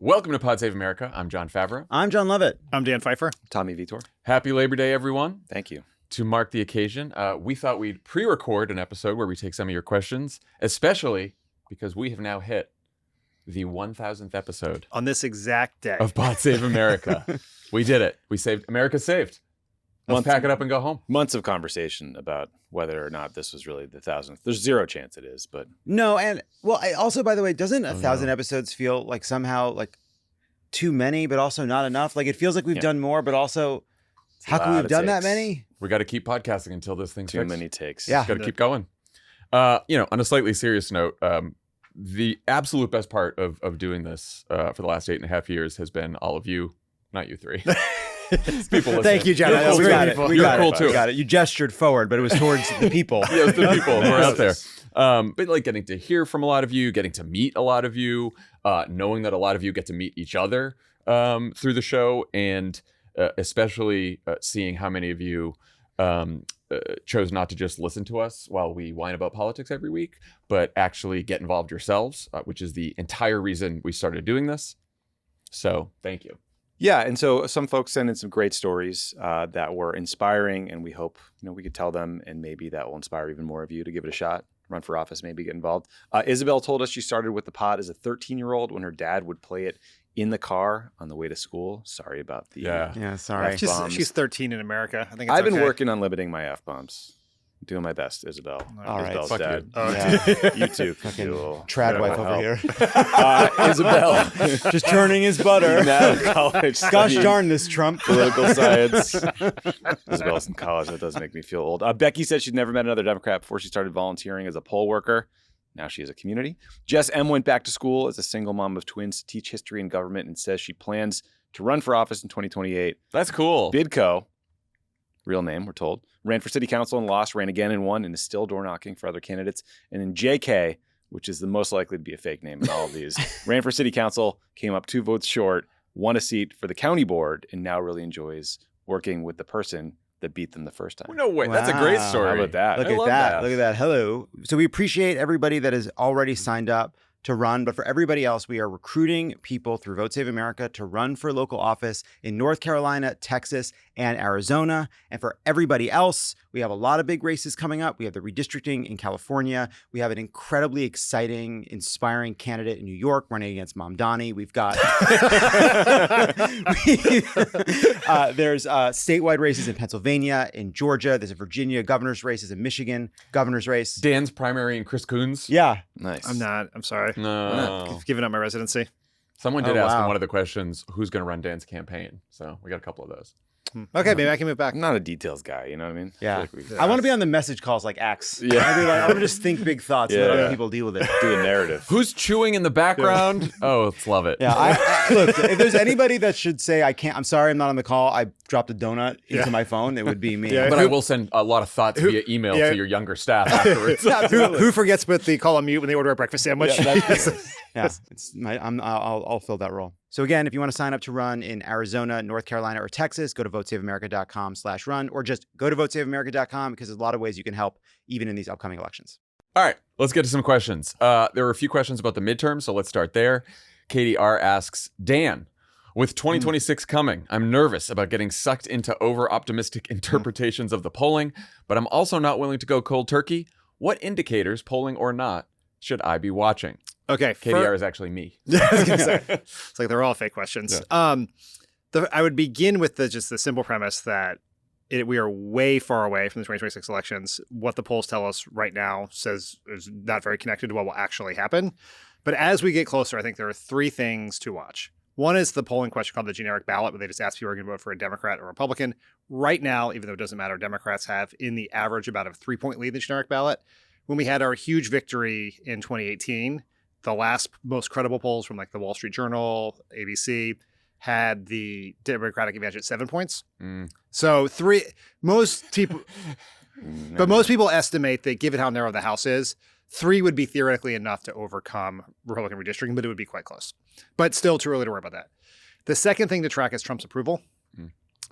Welcome to Pod Save America. I'm Jon Favreau. I'm Jon Lovett. I'm Dan Pfeiffer. Tommy Vietor. Happy Labor Day, everyone. Thank you. To mark the occasion, we thought we'd pre-record an episode where we take some of your questions, especially because we have now hit the 1,000th episode On this exact day. of Pod Save America. We did it. We saved. America's saved. Let's pack it up and go home. Months of conversation about whether or not this was really the 1,000th. There's zero chance it is, but No, and well, also, by the way, doesn't 1,000 episodes feel like somehow like too many, but also not enough? Like it feels like we've done more, but also how can we have done that many? We got to keep podcasting until this thing's too fixed. many takes. Yeah. Got to keep going. On a slightly serious note, the absolute best part of doing this for the last 8.5 years has been all of you, not you three. People listening. Thank you, John. You're cool We too. got it. We You're got cool it. too. We got it. You gestured forward, but it was towards the people. Yeah, it's the people who are out there. But like getting to hear from a lot of you, getting to meet a lot of you, knowing that a lot of you get to meet each other through the show, and especially seeing how many of you chose not to just listen to us while we whine about politics every week, but actually get involved yourselves, which is the entire reason we started doing this. So thank you. Yeah, and so some folks sent in some great stories that were inspiring, and we hope we could tell them, and maybe that will inspire even more of you to give it a shot, run for office, maybe get involved. Isabel told us she started with the pod as a 13-year-old when her dad would play it in the car on the way to school. Sorry about the Yeah, sorry. F-bombs. She's 13 in America. I think it's I've been okay. working on limiting my F-bombs. Doing my best, Isabel. All right. Isabel's Fuck dad. you. Oh, Yeah. You too. Fucking You'll trad get wife my over help. here. Isabel. Just turning his butter. Now in college. Gosh studying darn this Trump. Political science. Isabel's in college. That does make me feel old. Becky said she'd never met another Democrat before she started volunteering as a poll worker. Now she has a community. Jess M. went back to school as a single mom of twins to teach history and government and says she plans to run for office in 2028. That's cool. Bidco, real name, we're told, ran for city council and lost, ran again and won, and is still door knocking for other candidates. And then JK, which is the most likely to be a fake name in all of these, ran for city council, came up 2 votes short, won a seat for the county board, and now really enjoys working with the person that beat them the first time. No way. That's a great Wow. story. How about that? Look I at love that. Look at that. Hello. So we appreciate everybody that has already signed up to run. But for everybody else, we are recruiting people through Vote Save America to run for local office in North Carolina, Texas, and Arizona. And for everybody else, we have a lot of big races coming up. We have the redistricting in California. We have an incredibly exciting, inspiring candidate in New York running against Mamdani. We've got there's statewide races in Pennsylvania, in Georgia. There's a Virginia governor's race. There's a Michigan governor's race. Dan's primary and Chris Coons. Yeah. Nice. I'm not. I'm sorry. No. I've given up my residency. Someone did Oh, ask in wow. one of the questions, who's going to run Dan's campaign? So we got a couple of those. Okay, maybe I can move back. I'm not a details guy, you know what I mean? Yeah. I feel like we I want to be on the message calls like X. Yeah. I want to just think big thoughts and let other people deal with it. do a narrative. Who's chewing in the background? Oh, let's love it. Yeah, I look, if there's anybody that should say, I'm sorry, I'm not on the call, I dropped a donut into my phone, it would be me. Yeah. But I will send a lot of thoughts via email to your younger staff afterwards. Who forgets to put the call on mute when they order a breakfast sandwich? I'll fill that role. So again, if you want to sign up to run in Arizona, North Carolina, or Texas, go to votesaveamerica.com/run, or just go to votesaveamerica.com because there's a lot of ways you can help even in these upcoming elections. All right, let's get to some questions. There were a few questions about the midterm, so let's start there. Katie R. asks, Dan, with 2026 coming, I'm nervous about getting sucked into over-optimistic interpretations of the polling, but I'm also not willing to go cold turkey. What indicators, polling or not, should I be watching? Okay. KDR is actually me. I was gonna say, it's like they're all fake questions. Yeah. I would begin with just the simple premise that we are way far away from the 2026 elections. What the polls tell us right now is not very connected to what will actually happen. But as we get closer, I think there are 3 things to watch. One is the polling question called the generic ballot, where they just ask people who are going to vote for a Democrat or Republican. Right now, even though it doesn't matter, Democrats have in the average about a 3-point lead in the generic ballot. When we had our huge victory in 2018, the last most credible polls from like the Wall Street Journal, ABC, had the Democratic advantage at 7 points. So most people estimate that given how narrow the House is, 3 would be theoretically enough to overcome Republican redistricting, but it would be quite close. But still too early to worry about that. The second thing to track is Trump's approval.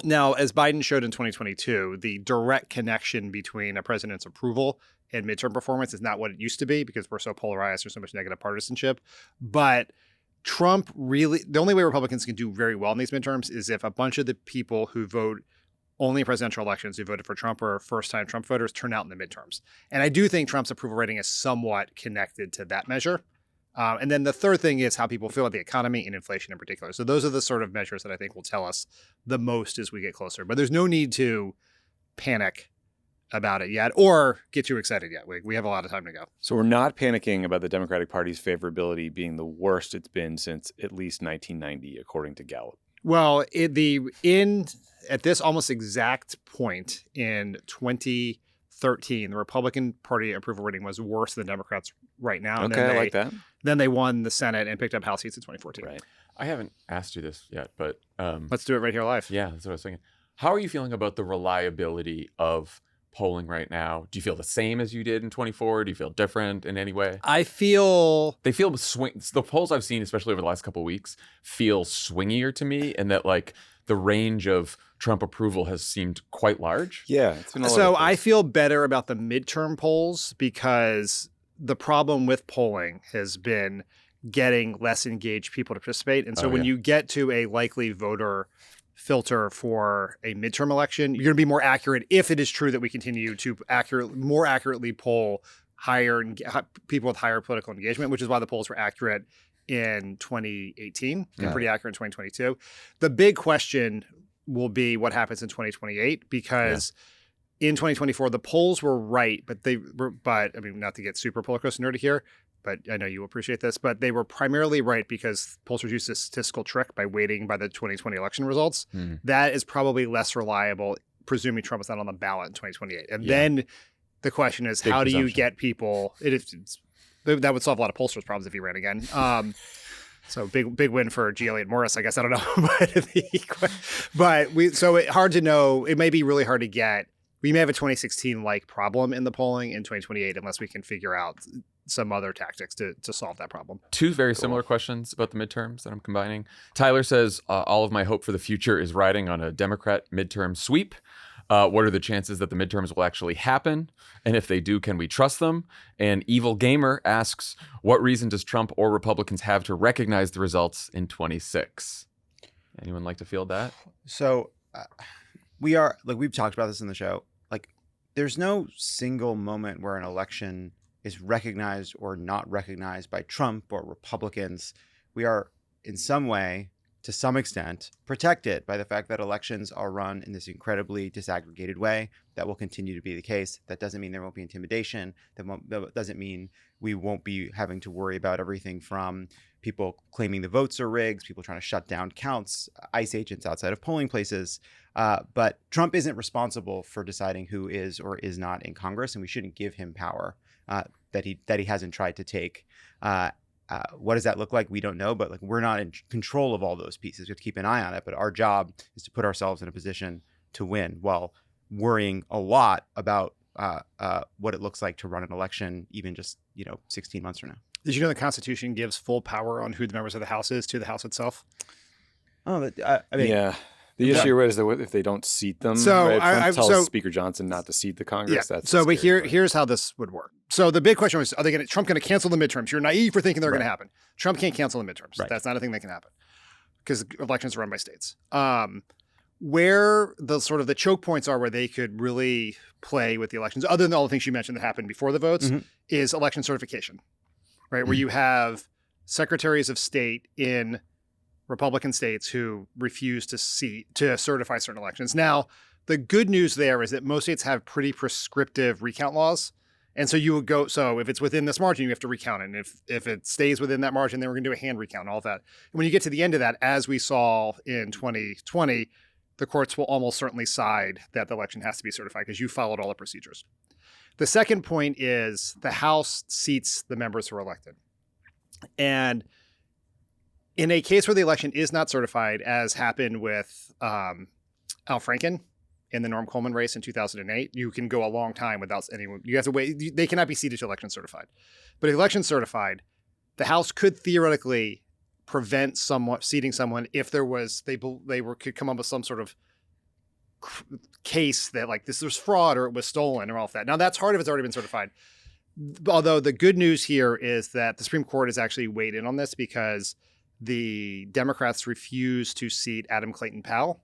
Now, as Biden showed in 2022, the direct connection between a president's approval and midterm performance is not what it used to be because we're so polarized. There's so much negative partisanship. But Trump really, the only way Republicans can do very well in these midterms is if a bunch of the people who vote only in presidential elections who voted for Trump or first-time Trump voters turn out in the midterms. And I do think Trump's approval rating is somewhat connected to that measure. And then the third thing is how people feel about the economy and inflation in particular. So those are the sort of measures that I think will tell us the most as we get closer. But there's no need to panic about it yet or get too excited yet. We have a lot of time to go. So we're not panicking about the Democratic Party's favorability being the worst it's been since at least 1990, according to Gallup. Well, at this almost exact point in 2013, the Republican Party approval rating was worse than Democrats right now. And Okay, I like that. Then they won the Senate and picked up House seats in 2014. Right. I haven't asked you this yet, but Let's do it right here live. yeah, that's what I was thinking. How are you feeling about the reliability of polling right now? Do you feel the same as you did in 24? Do you feel different in any way? I feel They feel the polls I've seen, especially over the last couple of weeks, feel swingier to me, and that like the range of Trump approval has seemed quite large. Yeah. It's been all over so. the I place. feel better about the midterm polls because the problem with polling has been getting less engaged people to participate. And so when you get to a likely voter filter for a midterm election, you're going to be more accurate if it is true that we continue to more accurately poll people with higher political engagement, which is why the polls were accurate in 2018 and pretty accurate in 2022. The big question will be what happens in 2028 because in 2024 the polls were right, but I mean, not to get super politically nerdy here, but I know you appreciate this, but they were primarily right because pollsters used a statistical trick by waiting by the 2020 election results. That is probably less reliable, presuming Trump is not on the ballot in 2028. And then the question is, how do you get people? That would solve a lot of pollsters' problems if he ran again. So big win for G. Elliott Morris, I guess. I don't know, hard to know. It may be really hard to get. We may have a 2016-like problem in the polling in 2028 unless we can figure out some other tactics to solve that problem. Two very similar questions about the midterms that I'm combining. Tyler says, all of my hope for the future is riding on a Democrat midterm sweep. What are the chances that the midterms will actually happen? And if they do, can we trust them? And Evil Gamer asks, what reason does Trump or Republicans have to recognize the results in 26? Anyone like to field that? So we've talked about this in the show. Like, there's no single moment where an election is recognized or not recognized by Trump or Republicans. We are in some way, to some extent, protected by the fact that elections are run in this incredibly disaggregated way. That will continue to be the case. That doesn't mean there won't be intimidation. That doesn't mean we won't be having to worry about everything from people claiming the votes are rigged, people trying to shut down counts, ICE agents outside of polling places. But Trump isn't responsible for deciding who is or is not in Congress, and we shouldn't give him power that he hasn't tried to take. What does that look like? We don't know, but like, we're not in control of all those pieces. We have to keep an eye on it. But our job is to put ourselves in a position to win while worrying a lot about what it looks like to run an election, even just 16 months from now. Did you know the Constitution gives full power on who the members of the House is to the House itself? Oh, I mean, yeah. The issue is that if they don't seat them, So right? Trump tells so- Speaker Johnson not to seat the Congress. Yeah. That's So, the but scary part. here's how this would work. So the big question was, Trump going to cancel the midterms? You're naive for thinking they're going to happen. Trump can't cancel the midterms. Right. That's not a thing that can happen because elections are run by states. Where the sort of the choke points are where they could really play with the elections, other than all the things you mentioned that happened before the votes, is election certification, right? Where you have secretaries of state in Republican states who refuse to certify certain elections. Now, the good news there is that most states have pretty prescriptive recount laws. And so you would go, so if it's within this margin, you have to recount it. And if it stays within that margin, then we're going to do a hand recount and all of that. And when you get to the end of that, as we saw in 2020, the courts will almost certainly side that the election has to be certified because you followed all the procedures. The second point is the House seats the members who are elected. And in a case where the election is not certified, as happened with Al Franken in the Norm Coleman race in 2008, you can go a long time without anyone. You have to wait. They cannot be seated to election certified. But if election certified, the House could theoretically prevent seating someone if there was could come up with some sort of case that like this was fraud or it was stolen or all of that. Now that's hard if it's already been certified. Although the good news here is that the Supreme Court has actually weighed in on this because the Democrats refused to seat Adam Clayton Powell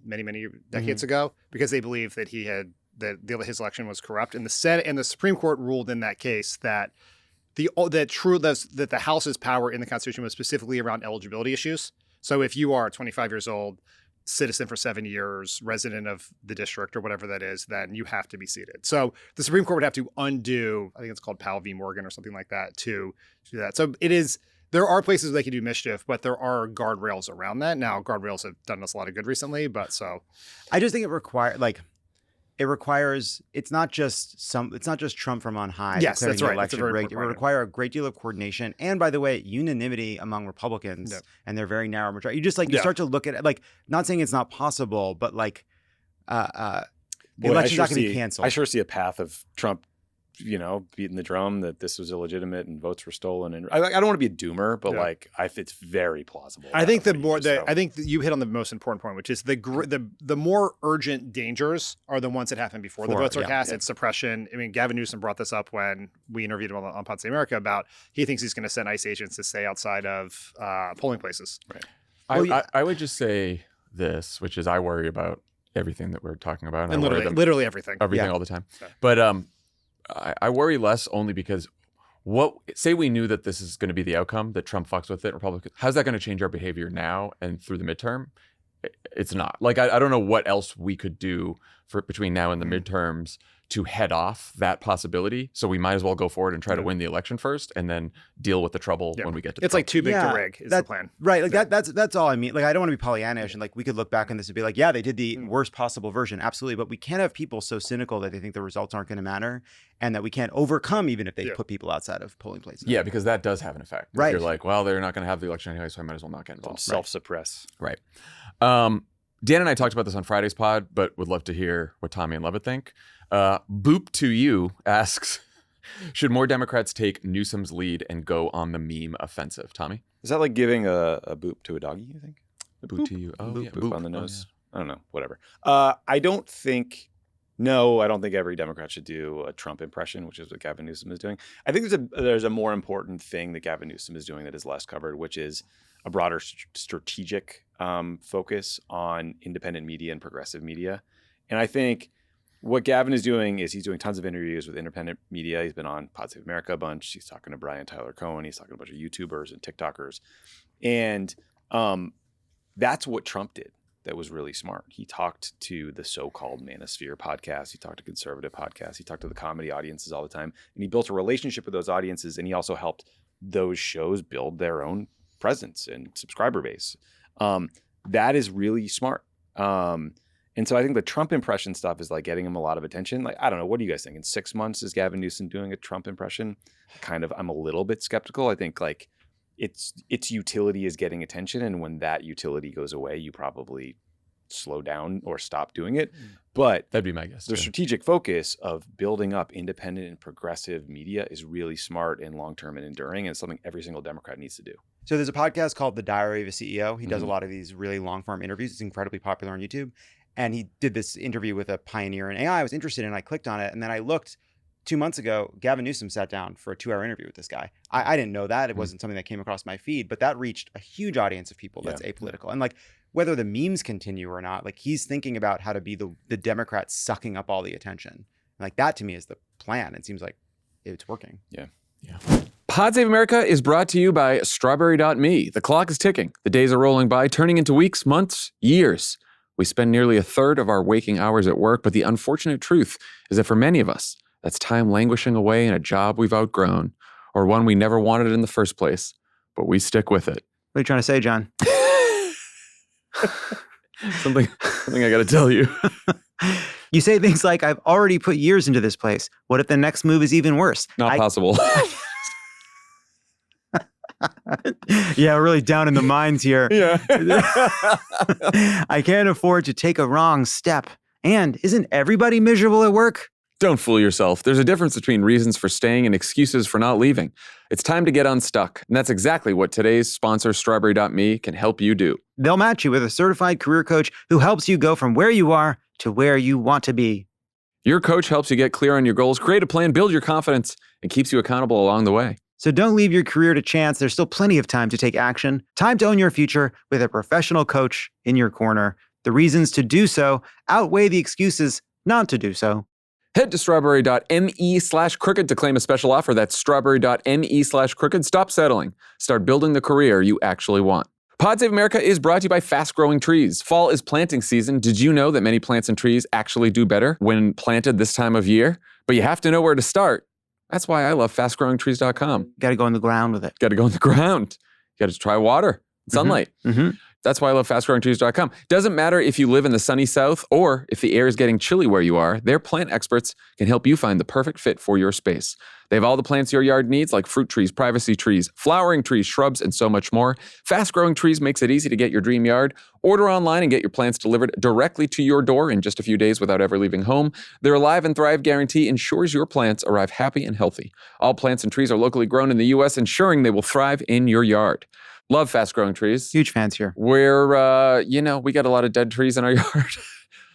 many decades ago because they believed that his election was corrupt. And the Senate and the Supreme Court ruled in that case that the House's power in the Constitution was specifically around eligibility issues. So if you are 25 years old, citizen for 7 years, resident of the district or whatever that is, then you have to be seated. So the Supreme Court would have to undo, I think it's called Powell v. Morgan or something like that, to do that. So there are places they can do mischief, but there are guardrails around that. Now, guardrails have done us a lot of good recently, but so. I just think it's not just Trump from on high. Yes, that's right. Election rigged. It would require a great deal of coordination. And by the way, unanimity among Republicans and their very narrow majority. You just you start to look at it, not saying it's not possible, but the election's not going to be canceled. I sure see a path of Trump, beating the drum that this was illegitimate and votes were stolen. And I don't want to be a doomer, but it's very plausible. I think I think you hit on the most important point, which is the more urgent dangers are the ones that happen before the votes are cast. It's suppression. I mean, Gavin Newsom brought this up when we interviewed him on Pod Save America about he thinks he's going to send ICE agents to stay outside of polling places. Right. I would just say this, which is I worry about everything that we're talking about. And literally everything. Everything all the time. Yeah. But I worry less only because say we knew that this is going to be the outcome, that Trump fucks with it, Republicans, how's that going to change our behavior now and through the midterm? It's not. I don't know what else we could do between now and the midterms to head off that possibility. So we might as well go forward and try to win the election first and then deal with the trouble when we get to It's Trump. too big to rig is the plan. Right. That's all I mean. I don't want to be Pollyannish and we could look back on this and be like, yeah, they did the worst possible version. Absolutely. But we can't have people so cynical that they think the results aren't going to matter and that we can't overcome even if they put people outside of polling places. Yeah, because that does have an effect. Right. You're like, well, they're not going to have the election anyway, so I might as well not get involved. Self-suppress. Right. Dan and I talked about this on Friday's pod, but would love to hear what Tommy and Lovett think. Boop to you asks, should more Democrats take Newsom's lead and go on the meme offensive? Tommy? Is that like giving a boop to a doggy, you think? A boop to you. Oh, yeah. Boop on the nose. I don't know. Whatever. I don't think every Democrat should do a Trump impression, which is what Gavin Newsom is doing. I think there's a more important thing that Gavin Newsom is doing that is less covered, which is a broader strategic focus on independent media and progressive media. And I think what Gavin is doing is he's doing tons of interviews with independent media. He's been on Pod Save America a bunch. He's talking to Brian Tyler Cohen. He's talking to a bunch of YouTubers and TikTokers. And that's what Trump did that was really smart. He talked to the so-called Manosphere podcast. He talked to conservative podcasts. He talked to the comedy audiences all the time. And he built a relationship with those audiences. And he also helped those shows build their own presence and subscriber base. That is really smart. And so I think the Trump impression stuff is getting him a lot of attention. I don't know. What do you guys think? In 6 months, is Gavin Newsom doing a Trump impression? I'm a little bit skeptical. I think its utility is getting attention. And when that utility goes away, you probably slow down or stop doing it. But that'd be my guess. The strategic focus of building up independent and progressive media is really smart and long-term and enduring. And it's something every single Democrat needs to do. So there's a podcast called The Diary of a CEO. He does a lot of these really long-form interviews. It's incredibly popular on YouTube. And he did this interview with a pioneer in AI I was interested in. I clicked on it. And then I looked 2 months ago, Gavin Newsom sat down for a 2-hour interview with this guy. I didn't know that. It wasn't something that came across my feed, but that reached a huge audience of people that's apolitical. And whether the memes continue or not, he's thinking about how to be the Democrats sucking up all the attention. And that to me is the plan. It seems like it's working. Yeah. Pod Save America is brought to you by Strawberry.me. The clock is ticking. The days are rolling by, turning into weeks, months, years. We spend nearly a third of our waking hours at work, but the unfortunate truth is that for many of us, that's time languishing away in a job we've outgrown, or one we never wanted in the first place, but we stick with it. What are you trying to say, John? something I got to tell you. You say things like, I've already put years into this place. What if the next move is even worse? Not possible. Yeah, we're really down in the mines here. Yeah. I can't afford to take a wrong step. And isn't everybody miserable at work? Don't fool yourself. There's a difference between reasons for staying and excuses for not leaving. It's time to get unstuck. And that's exactly what today's sponsor, Strawberry.me, can help you do. They'll match you with a certified career coach who helps you go from where you are to where you want to be. Your coach helps you get clear on your goals, create a plan, build your confidence, and keeps you accountable along the way. So don't leave your career to chance. There's still plenty of time to take action. Time to own your future with a professional coach in your corner. The reasons to do so outweigh the excuses not to do so. Head to strawberry.me/crooked to claim a special offer. That's strawberry.me/crooked. Stop settling. Start building the career you actually want. Pod Save America is brought to you by Fast Growing Trees. Fall is planting season. Did you know that many plants and trees actually do better when planted this time of year? But you have to know where to start. That's why I love fastgrowingtrees.com. Got to go in the ground with it. Got to go in the ground. You got to try water, sunlight. Mm-hmm. That's why I love fastgrowingtrees.com. Doesn't matter if you live in the sunny south or if the air is getting chilly where you are, their plant experts can help you find the perfect fit for your space. They have all the plants your yard needs, like fruit trees, privacy trees, flowering trees, shrubs, and so much more. Fast Growing Trees makes it easy to get your dream yard. Order online and get your plants delivered directly to your door in just a few days without ever leaving home. Their Alive and Thrive guarantee ensures your plants arrive happy and healthy. All plants and trees are locally grown in the U.S., ensuring they will thrive in your yard. Love Fast Growing Trees. Huge fans here. We're, we got a lot of dead trees in our yard.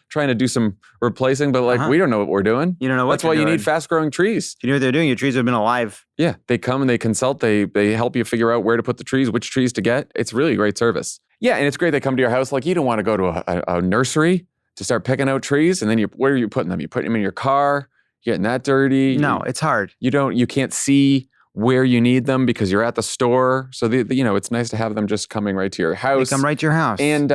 Trying to do some replacing, but we don't know what we're doing. You don't know what That's why you need Fast Growing Trees. If you know what they're doing, your trees have been alive. Yeah, they come and they consult. They help you figure out where to put the trees, which trees to get. It's really a great service. Yeah, and it's great they come to your house. Like, you don't want to go to a nursery to start picking out trees, and then where are you putting them? You putting them in your car, getting that dirty. No, it's hard. You can't see where you need them because you're at the store. So it's nice to have them just coming right to your house. They come right to your house. And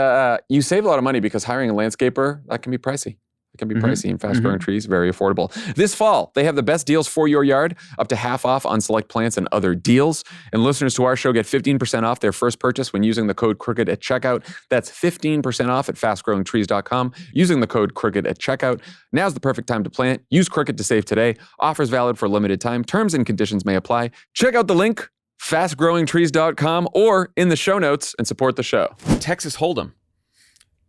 you save a lot of money because hiring a landscaper, that can be pricey. It can be pricey, and Fast Growing Trees, very affordable. This fall, they have the best deals for your yard, up to half off on select plants and other deals. And listeners to our show get 15% off their first purchase when using the code CROOKED at checkout. That's 15% off at fastgrowingtrees.com using the code CROOKED at checkout. Now's the perfect time to plant. Use Crooked to save today. Offers valid for a limited time. Terms and conditions may apply. Check out the link, fastgrowingtrees.com, or in the show notes, and support the show. Texas Hold'em.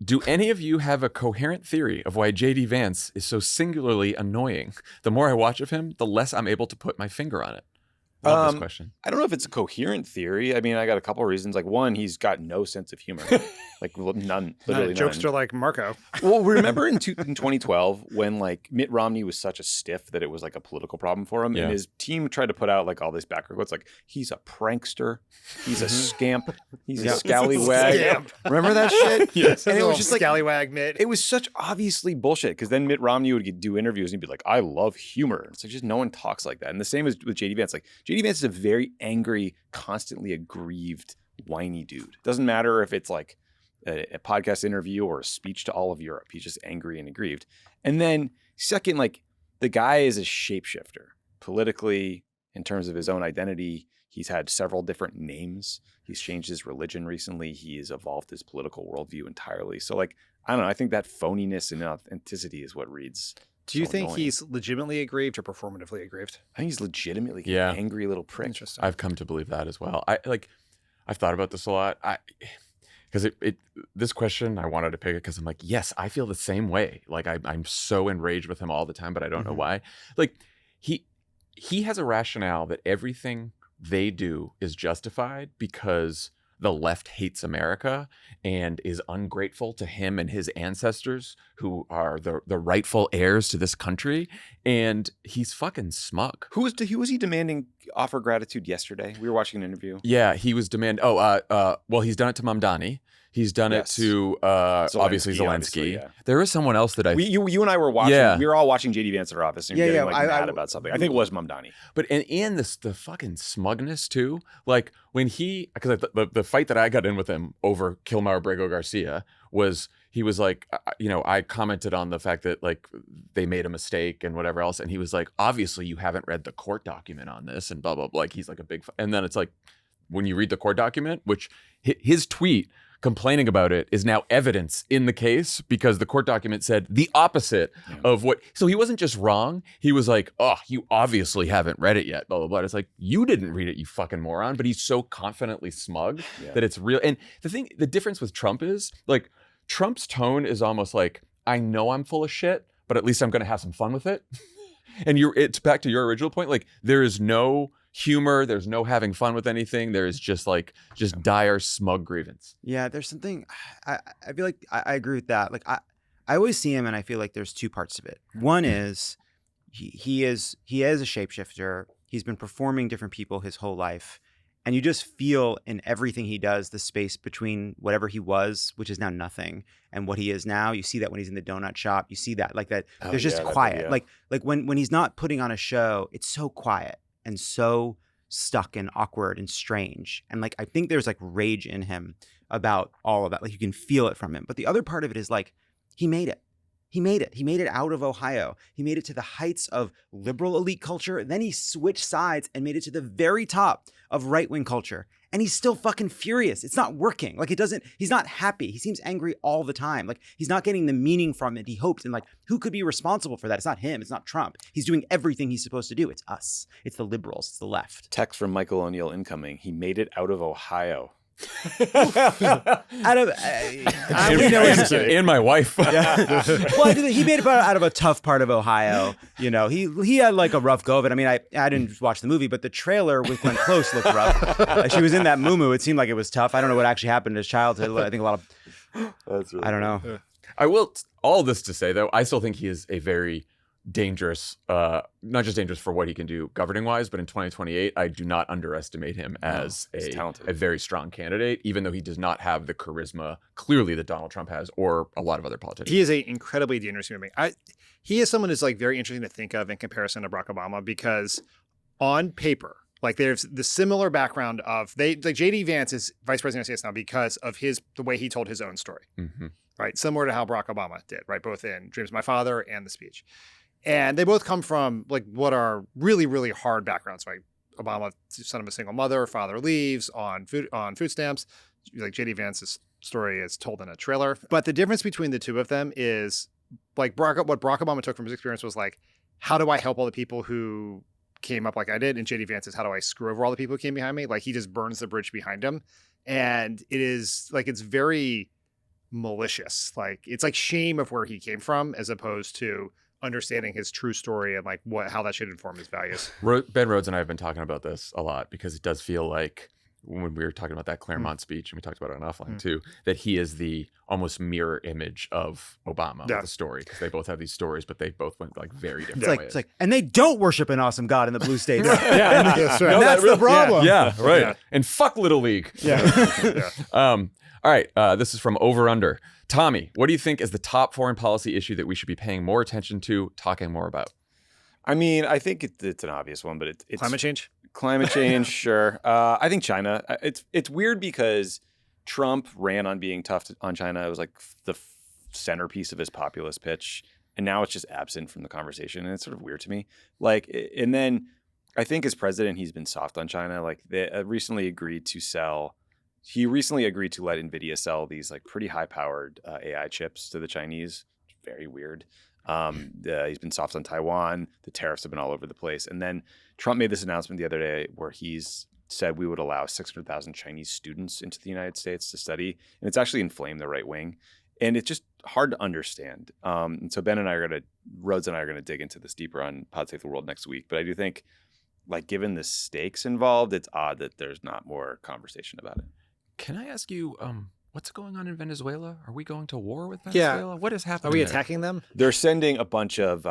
Do any of you have a coherent theory of why JD Vance is so singularly annoying? The more I watch of him, the less I'm able to put my finger on it. Love this question. I don't know if it's a coherent theory. I mean, I got a couple of reasons. Like, one, he's got no sense of humor. Like, none. Literally none. Jokester like Marco. Well, remember in 2012 when, like, Mitt Romney was such a stiff that it was, like, a political problem for him? Yeah. And his team tried to put out, like, all this background quotes, like, he's a prankster. He's a scamp. He's a scallywag. Remember that shit? Yes. And it was just like, scallywag Mitt. it was such obviously bullshit, because then Mitt Romney would do interviews and he'd be like, I love humor. It's like, just no one talks like that. And the same as with JD Vance. Like, JD Vance is a very angry, constantly aggrieved, whiny dude. Doesn't matter if it's like a podcast interview or a speech to all of Europe. He's just angry and aggrieved. And then second, like, the guy is a shapeshifter politically in terms of his own identity. He's had several different names. He's changed his religion recently. He has evolved his political worldview entirely. So, like, I don't know. I think that phoniness and authenticity is what reads. Do you so think annoying. He's legitimately aggrieved or performatively aggrieved? I think he's legitimately an angry little prick. Interesting. I've come to believe that as well. I've thought about this a lot. Because this question, I wanted to pick it because I'm like, yes, I feel the same way. Like, I'm so enraged with him all the time, but I don't know why. Like, he has a rationale that everything they do is justified because the left hates America and is ungrateful to him and his ancestors who are the rightful heirs to this country. And he's fucking smug. Who was he demanding offer gratitude yesterday? We were watching an interview. Yeah, he was demanding. Well, he's done it to Mamdani. He's done it to obviously Zelensky. Yeah. There is someone else that you and I were watching. Yeah. We were all watching JD Vance at our office and getting mad about something. I think it was Mamdani. But and the fucking smugness too. Like when because the fight that I got in with him over Kilmar Brego Garcia was, he was like, I commented on the fact that, like, they made a mistake and whatever else, and he was like, obviously you haven't read the court document on this and blah blah blah. Like, he's like a big, and then it's like, when you read the court document, which his tweet complaining about it is now evidence in the case because the court document said the opposite of what. So he wasn't just wrong. He was like, oh, you obviously haven't read it yet, blah, blah, blah. It's like, you didn't read it, you fucking moron. But he's so confidently smug that it's real. And the difference with Trump is, like, Trump's tone is almost like, I know I'm full of shit, but at least I'm going to have some fun with it. And it's back to your original point. Like, there is no humor, there's no having fun with anything, there's just dire smug grievance. Yeah, there's something, I feel like I agree with that. Like, I always see him and I feel like there's two parts of it. One is he is a shapeshifter. He's been performing different people his whole life. And you just feel in everything he does the space between whatever he was, which is now nothing, and what he is now. You see that when he's in the donut shop. You see that like that. There's just quiet. Like when he's not putting on a show, it's so quiet and so stuck and awkward and strange. And like I think there's like rage in him about all of that. Like you can feel it from him. But the other part of it is like he made it. He made it. He made it out of Ohio. He made it to the heights of liberal elite culture. Then he switched sides and made it to the very top of right-wing culture. And he's still fucking furious. It's not working. Like he's not happy. He seems angry all the time. Like he's not getting the meaning from it he hoped. And like, who could be responsible for that? It's not him. It's not Trump. He's doing everything he's supposed to do. It's us. It's the liberals. It's the left. Text from Michael O'Neill incoming. He made it out of Ohio. Out of and my wife. Yeah. Well, he made it out of a tough part of Ohio. You know, he had like a rough go of it. I mean, I didn't watch the movie, but the trailer with Glenn Close looked rough. She was in that moo-moo. It seemed like it was tough. I don't know what actually happened in his childhood. I think a lot of That's really I don't know. I will all this to say though, I still think he is a very dangerous, not just dangerous for what he can do governing wise, but in 2028, I do not underestimate him as a very strong candidate, even though he does not have the charisma clearly that Donald Trump has or a lot of other politicians. He is an incredibly dangerous human being. He is someone who's like very interesting to think of in comparison to Barack Obama because on paper, like there's the similar background of like JD Vance is vice president of the United States now because of the way he told his own story, right? Similar to how Barack Obama did, right? Both in Dreams of My Father and The Speech. And they both come from like what are really, really hard backgrounds, right? Obama, son of a single mother, father leaves on food stamps. Like JD Vance's story is told in a trailer. But the difference between the two of them is like what Barack Obama took from his experience was like, how do I help all the people who came up like I did? And JD Vance is how do I screw over all the people who came behind me? Like he just burns the bridge behind him. And it is like, it's very malicious. Like it's like shame of where he came from as opposed to understanding his true story and like how that should inform his values. Ben Rhodes and I have been talking about this a lot because it does feel like when we were talking about that Claremont speech, and we talked about it on Offline too, that he is the almost mirror image of Obama with the story, because they both have these stories, but they both went like very different ways. It's like, and they don't worship an awesome God in the blue states. That's right. And that's the problem. Yeah, right. Yeah. And fuck Little League. Yeah. All right. This is from Over Under. Tommy, what do you think is the top foreign policy issue that we should be paying more attention to, talking more about? I mean, I think it's an obvious one, but it's climate change. Climate change, sure. I think China. It's weird because Trump ran on being tough on China. It was like the centerpiece of his populist pitch, and now it's just absent from the conversation, and it's sort of weird to me. Like, and then I think as president, he's been soft on China. Like, they recently agreed to let NVIDIA sell these like pretty high-powered AI chips to the Chinese. Very weird. He's been soft on Taiwan. The tariffs have been all over the place. And then Trump made this announcement the other day where he's said we would allow 600,000 Chinese students into the United States to study. And it's actually inflamed the right wing. And it's just hard to understand. And so Rhodes and I are going to dig into this deeper on Pod Save the World next week. But I do think, like, given the stakes involved, it's odd that there's not more conversation about it. Can I ask you, what's going on in Venezuela? Are we going to war with Venezuela? What is happening? Are we there? attacking them? They're sending a bunch of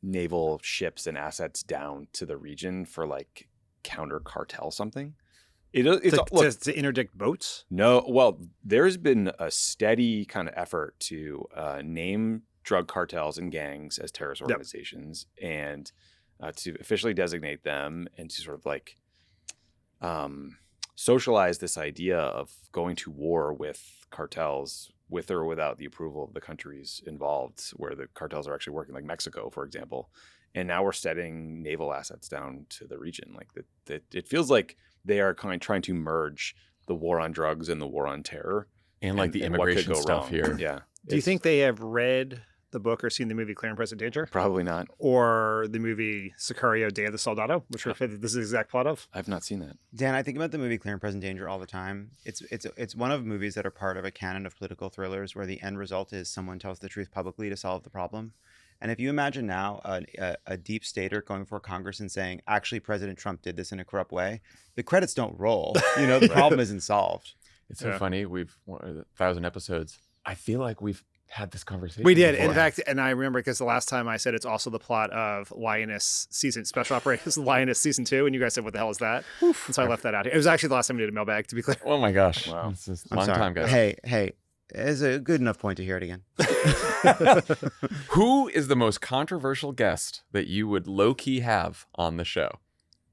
naval ships and assets down to the region for like counter cartel something. To interdict boats? No, well, there's been a steady kind of effort to name drug cartels and gangs as terrorist organizations and to officially designate them and to sort of like socialize this idea of going to war with cartels with or without the approval of the countries involved, where the cartels are actually working, like Mexico, for example. And now we're setting naval assets down to the region. Like that, it feels like they are kind of trying to merge the war on drugs and the war on terror, and like the immigration stuff wrong here. Yeah. Do you think they have read the book or seen the movie Clear and Present Danger? Probably not. Or the movie Sicario, Day of the Soldado, which this is the exact plot of? I've not seen that. Dan, I think about the movie Clear and Present Danger all the time. It's one of movies that are part of a canon of political thrillers where the end result is someone tells the truth publicly to solve the problem. And if you imagine now a deep stater going before Congress and saying, actually, President Trump did this in a corrupt way, the credits don't roll. You know, the problem isn't solved. It's so funny. We've 1,000 episodes. I feel like we've had this conversation. We did, before. in fact, and I remember because the last time I said it's also the plot of Special Operations Lioness season 2, and you guys said, "What the hell is that?" And so I left that out here. It was actually the last time we did a mailbag, to be clear. Oh my gosh! Wow. This is a I'm long sorry. time, guys. Hey, it's a good enough point to hear it again. Who is the most controversial guest that you would low key have on the show?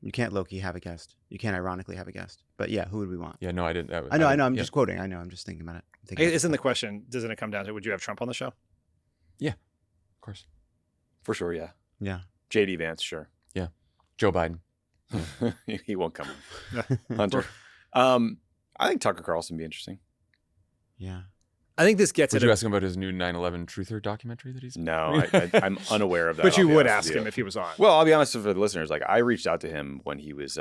You can't low-key have a guest. You can't ironically have a guest. But yeah, who would we want? Yeah, no, I didn't. I know. I'm yeah. just quoting. I know. I'm just thinking about it. Isn't the question, doesn't it come down to, would you have Trump on the show? Of course. For sure, yeah. Yeah. JD Vance, sure. Joe Biden. He won't come. Hunter. I think Tucker Carlson would be interesting. Yeah. I think this gets Would at you a, ask him about his new 9/11 truther documentary that he's? No, I'm unaware of that. but you I'll be would honest ask with him you. if he was on. Well, I'll be honest with the listeners. Like, I reached out to him when he was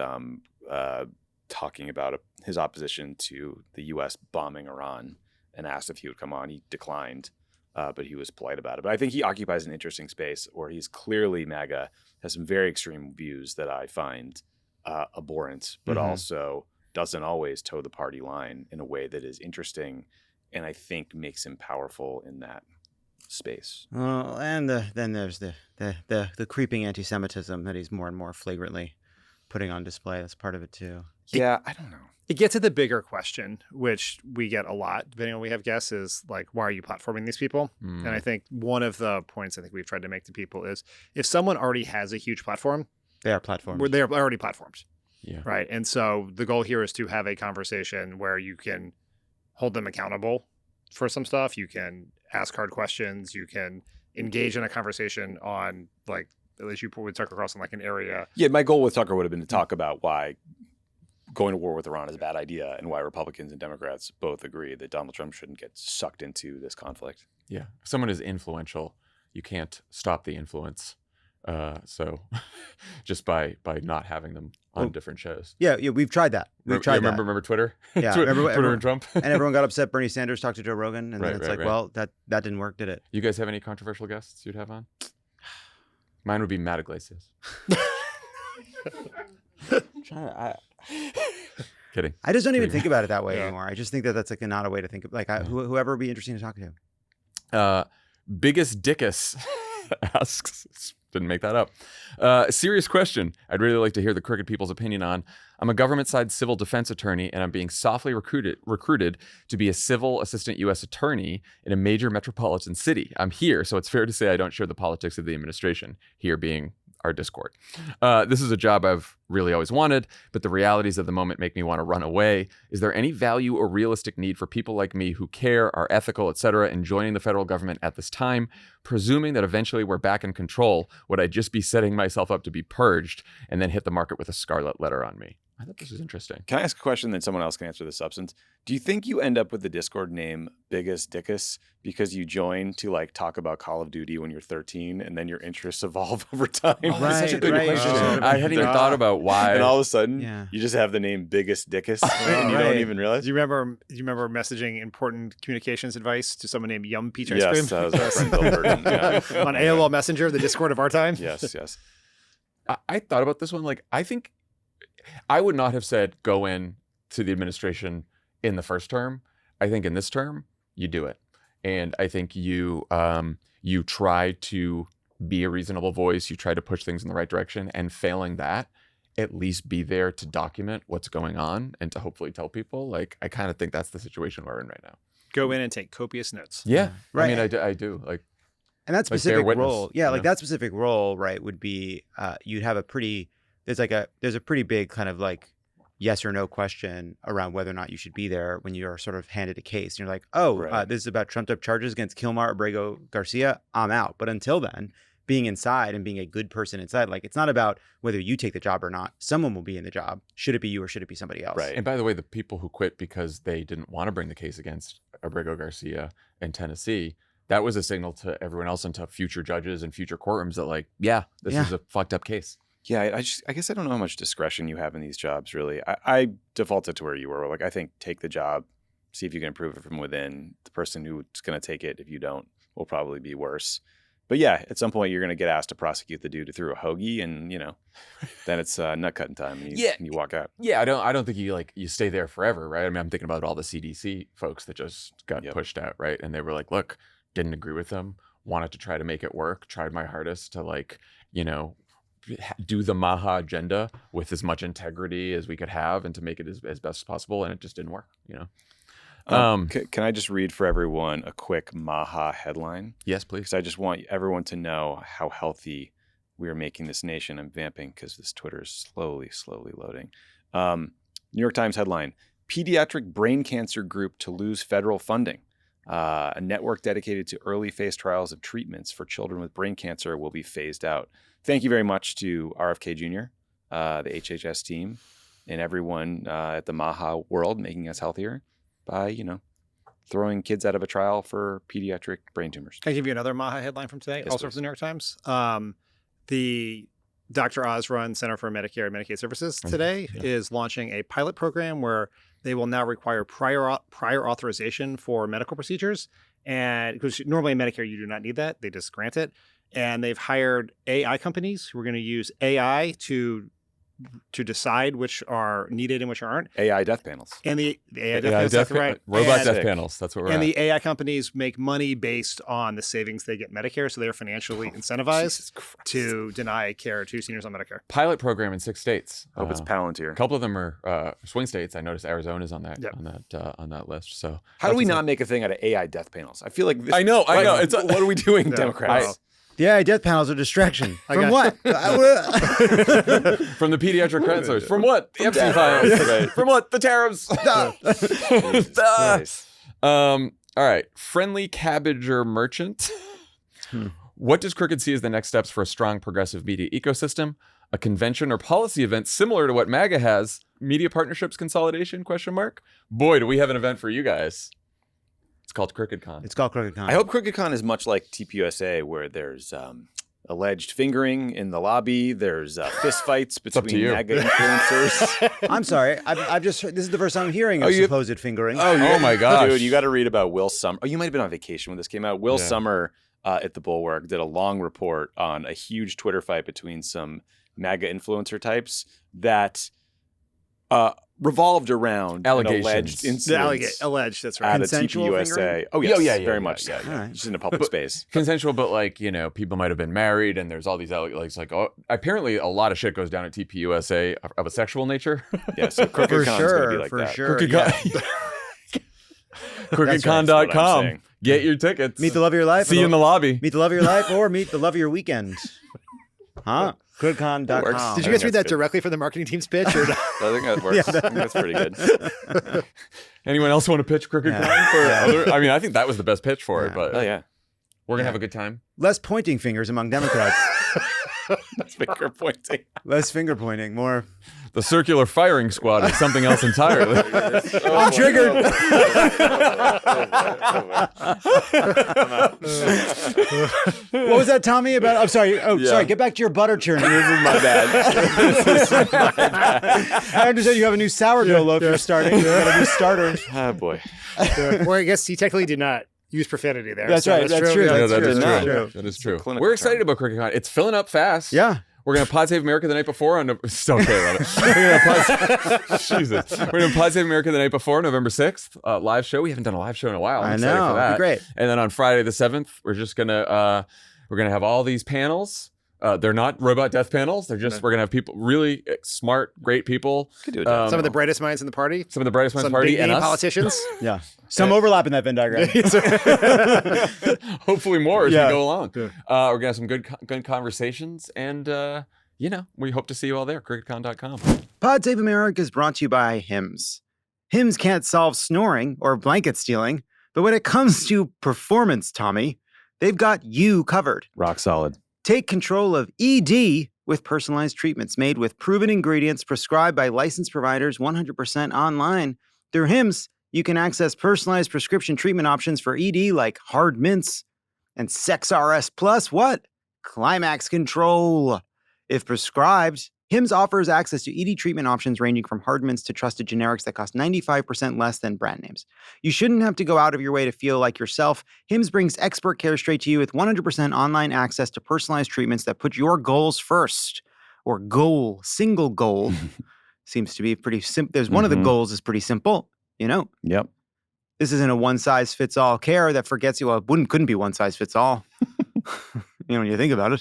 talking about his opposition to the U.S. bombing Iran and asked if he would come on. He declined, but he was polite about it. But I think he occupies an interesting space where he's clearly MAGA, has some very extreme views that I find abhorrent, but also doesn't always toe the party line in a way that is interesting and I think makes him powerful in that space. Well, and then there's the creeping anti-Semitism that he's more and more flagrantly putting on display. That's part of it too. Yeah, I don't know. It gets at the bigger question, which we get a lot, depending on we have guests, is like, why are you platforming these people? And I think one of the points I think we've tried to make to people is, if someone already has a huge platform, They are platforms. they're already platforms, Yeah. right? And so the goal here is to have a conversation where you can hold them accountable for some stuff. You can ask hard questions. You can engage in a conversation on, like, at least you put with Tucker Carlson, like an area. Yeah, my goal with Tucker would have been to talk about why going to war with Iran is a bad idea and why Republicans and Democrats both agree that Donald Trump shouldn't get sucked into this conflict. Yeah. If someone is influential, you can't stop the influence. So just by not having them on different shows. Yeah, we've tried that. We've tried that. Remember Twitter? Yeah, Twitter, remember Twitter and Trump. And everyone got upset. Bernie Sanders talked to Joe Rogan, and Right, then it's right, like, right. well, that didn't work, did it? You guys have any controversial guests you'd have on? Mine would be Matt Iglesias. Kidding. I just don't even Pretty think about it that way Yeah. anymore. I just think that that's like not a way to think of, like, whoever would be interesting to talk to. Biggest Dickus asks, didn't make that up. Serious question. I'd really like to hear the crooked people's opinion on. I'm a government side civil defense attorney, and I'm being softly recruited to be a civil assistant U.S. attorney in a major metropolitan city. I'm here, so it's fair to say I don't share the politics of the administration, here being our Discord. This is a job I've really always wanted, but the realities of the moment make me want to run away. Is there any value or realistic need for people like me who care, are ethical, etc., in joining the federal government at this time? Presuming that eventually we're back in control, would I just be setting myself up to be purged and then hit the market with a scarlet letter on me? I thought this was interesting. Can I ask a question that someone else can answer the substance? Do you think you end up with the Discord name Biggest Dickus because you join to like talk about Call of Duty when you're 13 and then your interests evolve over time? Oh, that's such a good question. I hadn't even thought about why. And all of a sudden, Yeah. you just have the name Biggest Dickus and you don't Right. even realize? Do you remember messaging important communications advice to someone named Yum Peach Ice Yes, Cream? that was our friend Bill Burton. Yeah. On AOL Messenger, the Discord of our time. Yes, yes. I thought about this one. Like, I think I would not have said go in to the administration in the first term. I think in this term, you do it. And I think you try to be a reasonable voice. You try to push things in the right direction. And failing that, at least be there to document what's going on and to hopefully tell people. Like, I kind of think that's the situation we're in right now. Go in and take copious notes. Yeah. Right. I mean, I do. Like, And that Like, bear specific witness, role, yeah, you like know? that specific role, right, would be you'd have a pretty there's a pretty big kind of like yes or no question around whether or not you should be there when you're sort of handed a case. And you're like, oh, Right. this is about trumped up charges against Kilmar Abrego Garcia. I'm out. But until then, being inside and being a good person inside, like it's not about whether you take the job or not. Someone will be in the job. Should it be you or should it be somebody else? Right. and by the way, the people who quit because they didn't want to bring the case against Abrego Garcia in Tennessee, that was a signal to everyone else and to future judges and future courtrooms that, like, yeah, this Yeah. is a fucked up case. Yeah, I guess I don't know how much discretion you have in these jobs, really. I defaulted to where you were. Like, I think take the job, see if you can improve it from within. The person who's going to take it, if you don't, will probably be worse. But yeah, at some point you're going to get asked to prosecute the dude who threw a hoagie, and then it's nut cutting time, and you walk out. Yeah, I don't think you stay there forever, right? I mean, I'm thinking about all the CDC folks that just got Yep. pushed out, right? And they were like, look, didn't agree with them, wanted to try to make it work, tried my hardest to like, do the Maha agenda with as much integrity as we could have and to make it as best as possible. And it just didn't work, Can I just read for everyone a quick Maha headline? Yes, please. Because I just want everyone to know how healthy we are making this nation. I'm vamping because this Twitter is slowly loading. New York Times headline, Pediatric Brain Cancer Group to lose federal funding. A network dedicated to early phase trials of treatments for children with brain cancer will be phased out. Thank you very much to RFK Jr., the HHS team, and everyone at the Maha world making us healthier by, throwing kids out of a trial for pediatric brain tumors. Can I give you another Maha headline from today, Yes, also please. from the New York Times? The Dr. Oz run Center for Medicare and Medicaid Services today is launching a pilot program where they will now require prior authorization for medical procedures. And because normally in Medicare, you do not need that. They just grant it. And they've hired AI companies who are going to use AI to decide which are needed and which aren't. AI death panels. And the AI death panels, exactly right. Robot And- death panels. That's what we're And at. the AI companies make money based on the savings they get in Medicare, so they're financially incentivized Jesus Christ. to deny care to seniors on Medicare. Pilot program in 6 states. Hope it's A Palantir. couple of them are swing states. I noticed Arizona's on that Yep. on that list. So How do we not make a thing out of AI death panels? I feel like this, I know. It's what are we doing, No, Democrats? well, The AI death panels are distraction. I From got- what? from the pediatric counselors? From what? The Epstein files. Right. From what? The tariffs. Jesus Christ. All right. Friendly cabbager merchant. What does Crooked see as the next steps for a strong progressive media ecosystem? A convention or policy event similar to what MAGA has? Media partnerships consolidation? ? Boy, do we have an event for you guys. It's called CrookedCon. It's called Crooked Con. I hope CrookedCon is much like TPUSA, where there's alleged fingering in the lobby. There's fist fights up to between you. MAGA influencers. I'm sorry. I've just heard, this is the first time I'm hearing Oh, of you- supposed fingering. Oh my gosh. Dude, you got to read about Will Summer. Oh, you might have been on vacation when this came out. Will Yeah. Summer at the Bulwark did a long report on a huge Twitter fight between some MAGA influencer types that revolved around Allegations. an alleged the incident alleged, that's at right. a Consensual TPUSA. fingering? Oh, yes, Yeah, very much so. All right. Just in a public space. Consensual, but like, people might have been married and there's all these apparently a lot of shit goes down at TPUSA of a sexual nature. Yeah, so For CrookedCon's going to sure. be like For that. sure. CrookedCon. Yeah. That's what I'm CrookedCon.com. saying. Get your tickets. Meet the love of your life. See you in the lobby. Meet the love of your life or meet the love of your weekend. Huh? CrookedCon.com. Works. Did I you think guys read that's that good. directly from the marketing team's pitch? Or not? I think that works. I think that's pretty good. Anyone else want to pitch CrookedCon Yeah. for Yeah. other? I mean, I think that was the best pitch for it, Yeah. but Oh, yeah. we're gonna Yeah. have a good time. Less pointing fingers among Democrats. Finger pointing. Less finger pointing. More. The circular firing squad is something else entirely. I'm triggered. What was that, Tommy? About? I'm sorry. Oh, Yeah. sorry. Get back to your butter churn. This is my bad. I understand you have a new sourdough loaf you're starting. You got a new starter. Oh, boy. Well, I guess he technically did not use profanity there. That's so right. That's true. Yeah. That's that true. is That's true. true. That is true. clinical We're excited term. about CrookedCon. It's filling up fast. Yeah. We're gonna Pod Save America the night before on still okay about it. We're gonna Jesus. We're gonna Pod Save America the night before, November 6th, live show. We haven't done a live show in a while. I'm I excited know. for that. It'd be great. And then on Friday the 7th, we're just gonna have all these panels. They're not robot death panels. They're just we're gonna have people really smart, great people. Could do it. Some of the brightest minds in the party. Some of the brightest minds Some party big and name us. politicians. Yeah. Some overlap in that Venn diagram. Hopefully more as Yeah. we go along. Yeah. We're gonna have some good conversations, and we hope to see you all there. CrookedCon.com. Pod Save America is brought to you by Hims. Hims can't solve snoring or blanket stealing, but when it comes to performance, Tommy, they've got you covered. Rock solid. Take control of ED with personalized treatments made with proven ingredients prescribed by licensed providers 100% online. Through Hims, you can access personalized prescription treatment options for ED like hard mints and SexRS Plus what? Climax control. If prescribed, Hims offers access to ED treatment options ranging from hard mints to trusted generics that cost 95% less than brand names. You shouldn't have to go out of your way to feel like yourself. Hims brings expert care straight to you with 100% online access to personalized treatments that put your goals first. Or single goal. Seems to be pretty simple. There's one of the Mhm. goals is pretty simple, Yep. This isn't a one-size-fits-all care that forgets you. Well, it couldn't be one-size-fits-all. When you think about it.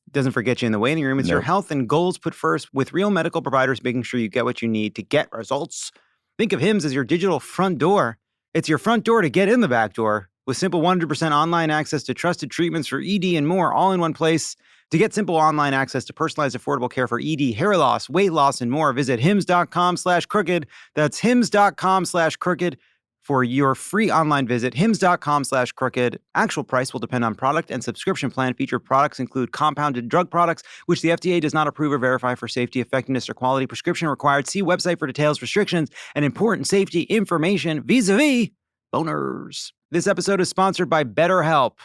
It doesn't forget you in the waiting room. It's your health and goals put first with real medical providers making sure you get what you need to get results. Think of HIMSS as your digital front door. It's your front door to get in the back door with simple 100% online access to trusted treatments for ED and more all in one place. To get simple online access to personalized affordable care for ED, hair loss, weight loss, and more, visit hims.com/crooked. That's hims.com/crooked. For your free online visit, hims.com/crooked. Actual price will depend on product and subscription plan. Featured products include compounded drug products, which the FDA does not approve or verify for safety, effectiveness, or quality. Prescription required. See website for details, restrictions, and important safety information vis-a-vis boners. This episode is sponsored by BetterHelp.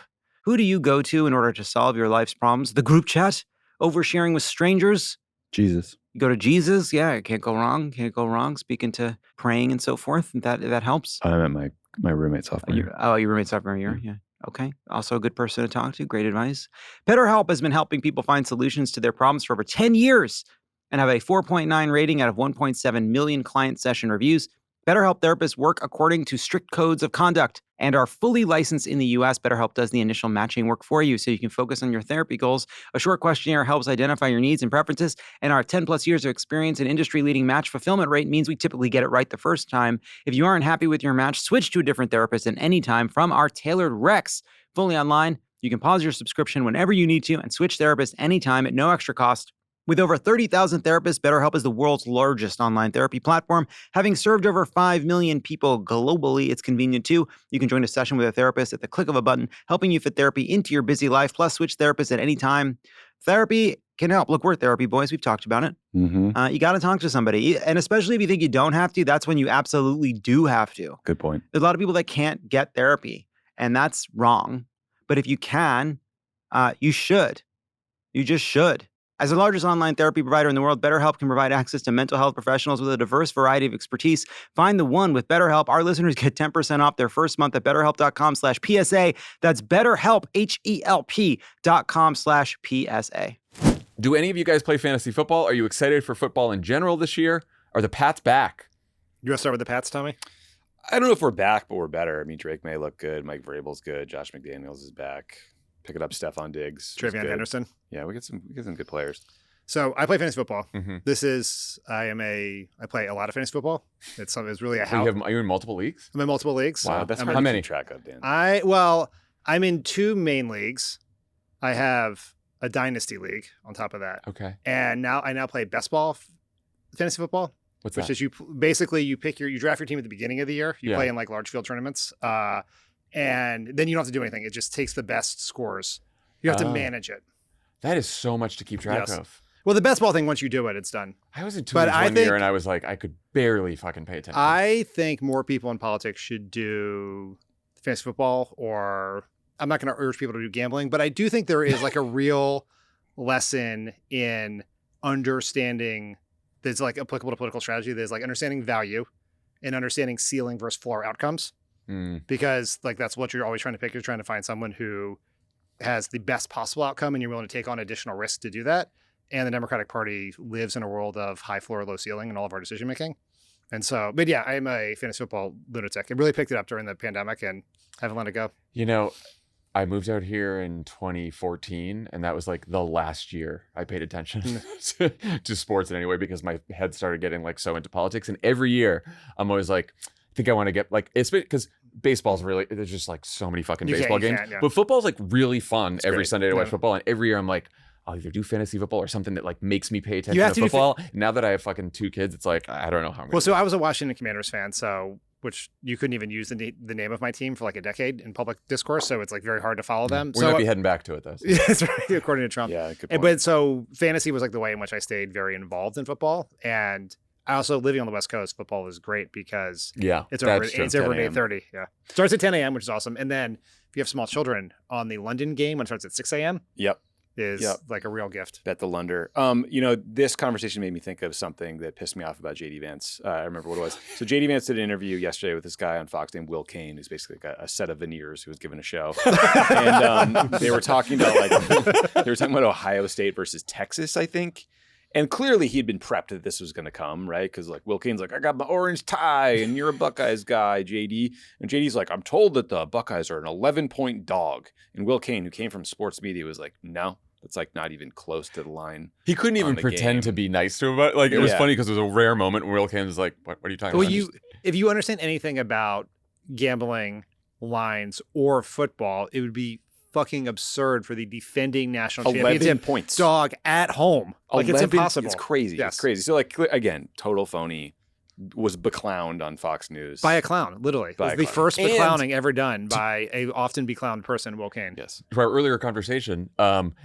Who do you go to in order to solve your life's problems? The group chat? Oversharing with strangers? Jesus. You go to Jesus. Yeah, can't go wrong. Can't go wrong. Speaking to praying and so forth. That helps. I met my roommate sophomore year. Your roommate sophomore year. Yeah. Okay. Also a good person to talk to. Great advice. BetterHelp has been helping people find solutions to their problems for over 10 years and have a 4.9 rating out of 1.7 million client session reviews. BetterHelp therapists work according to strict codes of conduct and are fully licensed in the U.S. BetterHelp does the initial matching work for you so you can focus on your therapy goals. A short questionnaire helps identify your needs and preferences, and our 10-plus years of experience and industry-leading match fulfillment rate means we typically get it right the first time. If you aren't happy with your match, switch to a different therapist at any time from our tailored recs. Fully online, you can pause your subscription whenever you need to and switch therapists anytime at no extra cost. With over 30,000 therapists, BetterHelp is the world's largest online therapy platform. Having served over 5 million people globally, it's convenient too. You can join a session with a therapist at the click of a button, helping you fit therapy into your busy life, plus switch therapists at any time. Therapy can help. Look, we're therapy boys. We've talked about it. You got to talk to somebody. And especially if you think you don't have to, that's when you absolutely do have to. Good point. There's a lot of people that can't get therapy, and that's wrong. But if you can, you should. You just should. As the largest online therapy provider in the world, BetterHelp can provide access to mental health professionals with a diverse variety of expertise. Find the one with BetterHelp. Our listeners get 10% off their first month at BetterHelp.com/PSA. That's BetterHelp, HELP.com/PSA. Do any of you guys play fantasy football? Are you excited for football in general this year? Are the Pats back? You want to start with the Pats, Tommy? I don't know if we're back, but we're better. I mean, Drake May look good. Mike Vrabel's good. Josh McDaniels is back. Picking up Stephon Diggs. Travion Henderson. Yeah, we get some good players. So I play fantasy football. Mm-hmm. I play a lot of fantasy football. It's really a house. Are you in multiple leagues? I'm in multiple leagues. Wow, that's how many? Keep track of, Dan? I'm in 2 main leagues. I have a dynasty league on top of that. Okay. And I now play best ball fantasy football. What's which that? is you draft your team at the beginning of the year. You play in like large field tournaments. And then you don't have to do anything. It just takes the best scores. You have to manage it. That is so much to keep track of. Well, the best ball thing, once you do it, it's done. I was in 2 leagues one year, and I was like, I could barely fucking pay attention. I think more people in politics should do fantasy football, or I'm not going to urge people to do gambling, but I do think there is like a real lesson in understanding that's like applicable to political strategy. There's like understanding value and understanding ceiling versus floor outcomes. Because like that's what you're always trying to pick. You're trying to find someone who has the best possible outcome, and you're willing to take on additional risk to do that. And the Democratic Party lives in a world of high floor, low ceiling in all of our decision making. And so, but yeah, I'm a fantasy football lunatic. I really picked it up during the pandemic and haven't let it go. You know, I moved out here in 2014, and that was like the last year I paid attention to sports in any way, because my head started getting like so into politics. And every year I'm always like, I think I want to get like, it's because baseball's really, there's just like so many fucking baseball games. But football's like really fun every Sunday to watch football. And every year I'm like, I'll either do fantasy football or something that like makes me pay attention to football. Now that I have fucking 2 kids, it's like, I don't know how I'm Well, so I was a Washington Commanders fan, which you couldn't even use the name of my team for like a decade in public discourse. So it's like very hard to follow them. We might be heading back to it though. So. That's right, according to Trump. Yeah, good point. But so fantasy was like the way in which I stayed very involved in football. And I also, living on the West Coast, football is great because it's over at 8:30. Yeah. Starts at 10 a.m., which is awesome. And then if you have small children, on the London game, when it starts at 6 a.m., is like a real gift. Bet the Lunder. This conversation made me think of something that pissed me off about JD Vance. I remember what it was. So JD Vance did an interview yesterday with this guy on Fox named Will Kane, who's basically got a set of veneers who was given a show. And they were talking about Ohio State versus Texas, I think. And clearly he'd been prepped that this was going to come, right? Because like Will Kane's like, I got my orange tie and you're a Buckeyes guy, JD. And JD's like, I'm told that the Buckeyes are an 11-point dog. And Will Kane, who came from sports media, was like, no, that's like not even close to the line. He couldn't even pretend to be nice to him about it. Like, it was funny because it was a rare moment when Will Kane was like, what are you talking about? If you understand anything about gambling lines or football, it would be fucking absurd for the defending national championship points dog at home. Like, it's impossible. It's crazy. Yes. It's crazy. So like, again, total phony, was beclowned on Fox News. By a clown, literally. It was the first beclowning ever done by a often beclowned person, Will Kane. Yes. To our earlier conversation,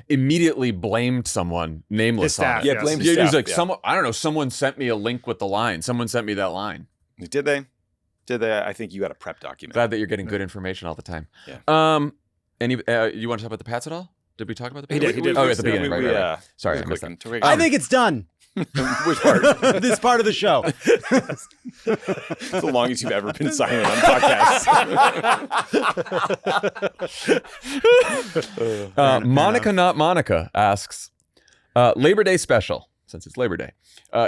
immediately blamed someone nameless staff, on it. Yeah, blamed He his was staff. like, someone, I don't know, someone sent me a link with the line. Someone sent me that line. Did they? Did they? I think you got a prep document. Glad that you're getting good information all the time. Yeah. You want to talk about the Pats at all? Did we talk about the Pats? He did. Oh, at the beginning. Right. Sorry, I missed that. I think it's done. Which part? This part of the show. It's the longest you've ever been silent on podcasts. Monica Not Monica asks, Labor Day special, since it's Labor Day.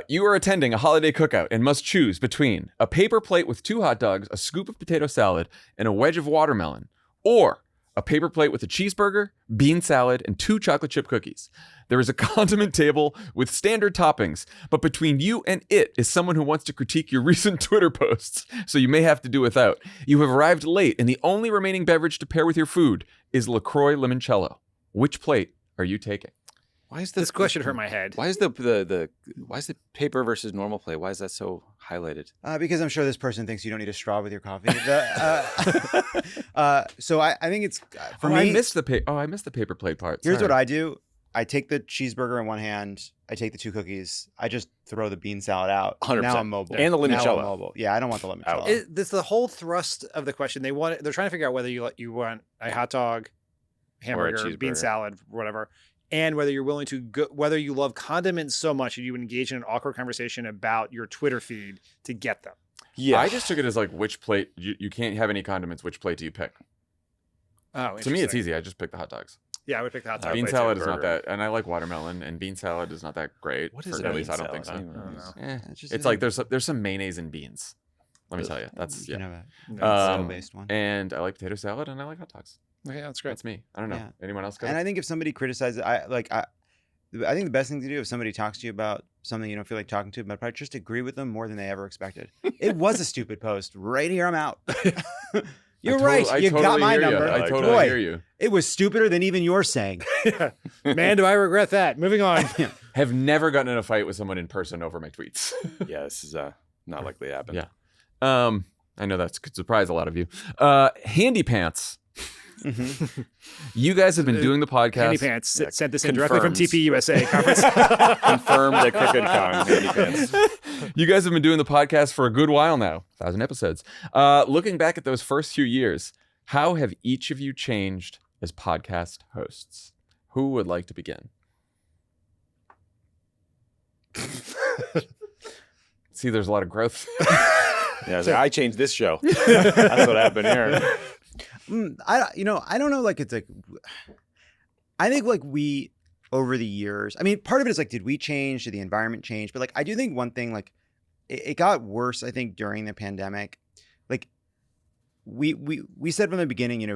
You are attending a holiday cookout and must choose between a paper plate with 2 hot dogs, a scoop of potato salad, and a wedge of watermelon, or a paper plate with a cheeseburger, bean salad, and 2 chocolate chip cookies. There is a condiment table with standard toppings, but between you and it is someone who wants to critique your recent Twitter posts, so you may have to do without. You have arrived late, and the only remaining beverage to pair with your food is LaCroix Limoncello. Which plate are you taking? Why is this question hurt my head? Why is why is the paper versus normal plate? Why is that so highlighted? Because I'm sure this person thinks you don't need a straw with your coffee. So I think it's for me. I missed the paper plate part. Here's Sorry. what I do. I take the cheeseburger in one hand. I take the 2 cookies. I just throw the bean salad out. 100%. Now I'm mobile. And the limoncello. Now I'm mobile. Yeah, I don't want the limoncello. This the whole thrust of the question. They're trying to figure out whether you want a hot dog, hamburger, bean salad, whatever, and whether you're willing to whether you love condiments so much that you engage in an awkward conversation about your Twitter feed to get them. Yeah, I just took it as like, which plate you can't have any condiments. Which plate do you pick? Oh, to me, it's easy. I just pick the hot dogs. Yeah, I would pick the hot dog. Bean salad is not that, and I like watermelon, and bean salad is not that great. What is at least I don't think so. I don't know. It's like there's some mayonnaise in beans. Let me tell you, that's based one. And I like potato salad, and I like hot dogs. Okay, that's great. That's me. I don't know. Yeah. Anyone else got And I think if somebody criticizes, I think the best thing to do if somebody talks to you about something you don't feel like talking to, but probably just agree with them more than they ever expected. It was a stupid post. Right here, I'm out. You're right. You got my number. I totally hear you. It was stupider than even you're saying. Man, do I regret that. Moving on. Have never gotten in a fight with someone in person over my tweets. Yeah, this is not likely to happen. Yeah. I know that could surprise a lot of you. Handy Pants. Mm-hmm. You guys have been doing the podcast. Handy Pants sent this in directly from TP USA conference. Confirmed at Crooked Con. Handy Pants. You guys have been doing the podcast for a good while now, 1,000 episodes. Looking back at those first few years, how have each of you changed as podcast hosts? Who would like to begin? See, there's a lot of growth. Yeah, I changed this show. That's what happened here. I don't know. Like, it's like, I think like we, over the years, I mean, part of it is like, did we change? Did the environment change? But like, I do think one thing, like, it got worse, I think, during the pandemic. Like, we said from the beginning,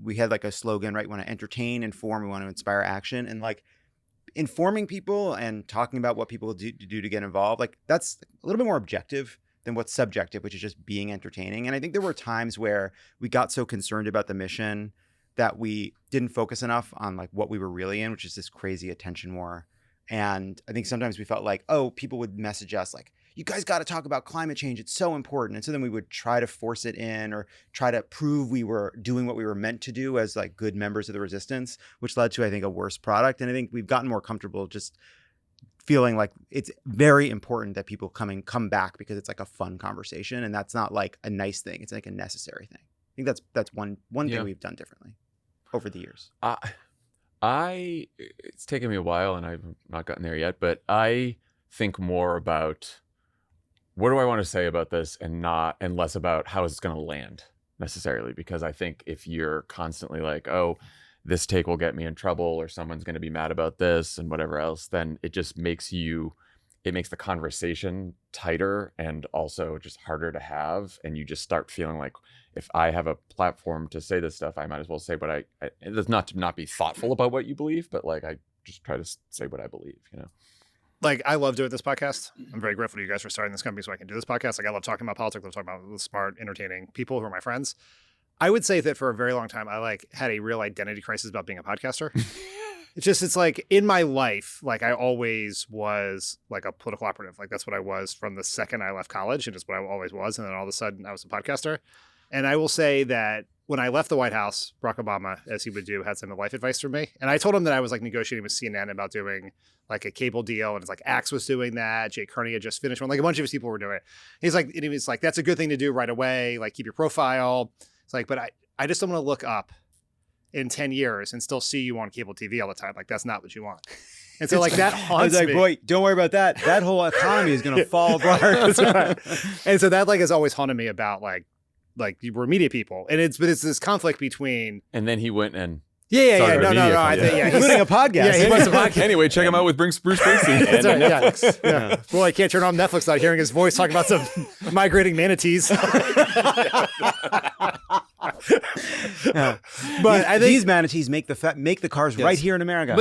we had like a slogan, right? We want to entertain, inform, we want to inspire action. And like, informing people and talking about what people do to get involved, like, that's a little bit more objective than what's subjective, which is just being entertaining. And I think there were times where we got so concerned about the mission that we didn't focus enough on like what we were really in, which is this crazy attention war. And I think sometimes we felt like, oh, people would message us like, you guys got to talk about climate change. It's so important. And so then we would try to force it in or try to prove we were doing what we were meant to do as like good members of the resistance, which led to, I think, a worse product. And I think we've gotten more comfortable just feeling like it's very important that people come back because it's like a fun conversation, and that's not like a nice thing. It's like a necessary thing. I think that's one thing we've done differently over the years. It's taken me a while, and I've not gotten there yet, but I think more about what do I want to say about this, and less about how it's going to land necessarily, because I think if you're constantly like, oh, this take will get me in trouble or someone's going to be mad about this and whatever else, then it just makes the conversation tighter and also just harder to have. And you just start feeling like, if I have a platform to say this stuff, I might as well say what I it's not to not be thoughtful about what you believe, but like I just try to say what I believe, you know? Like, I love doing this podcast. I'm very grateful to you guys for starting this company so I can do this podcast. Like, I love talking about politics. I love talking about smart, entertaining people who are my friends. I would say that for a very long time, I like had a real identity crisis about being a podcaster. It's like in my life, like I always was like a political operative. Like that's what I was from the second I left college, and it's what I always was. And then all of a sudden I was a podcaster. And I will say that when I left the White House, Barack Obama, as he would do, had some life advice for me. And I told him that I was like negotiating with CNN about doing like a cable deal. And it's like Axe was doing that. Jay Kearney had just finished one. Like a bunch of his people were doing it. He's like, and he was like, that's a good thing to do right away. Like keep your profile. It's like, but I just don't want to look up in 10 years and still see you on cable TV all the time. Like that's not what you want. And so like that haunts I was like, me. boy, don't worry about that. That whole economy is going to fall apart. That's right. And so that like has always haunted me about like we're media people. And it's this conflict between. And then he went and Yeah. started a No. media I think, company. he's Including a podcast. Yeah, he wants a podcast. Anyway, check him out with Bruce Springsteen. That's and right, Netflix. Yeah. Well, I can't turn on Netflix without hearing his voice talking about some migrating manatees. But I think these manatees make the cars right here in America.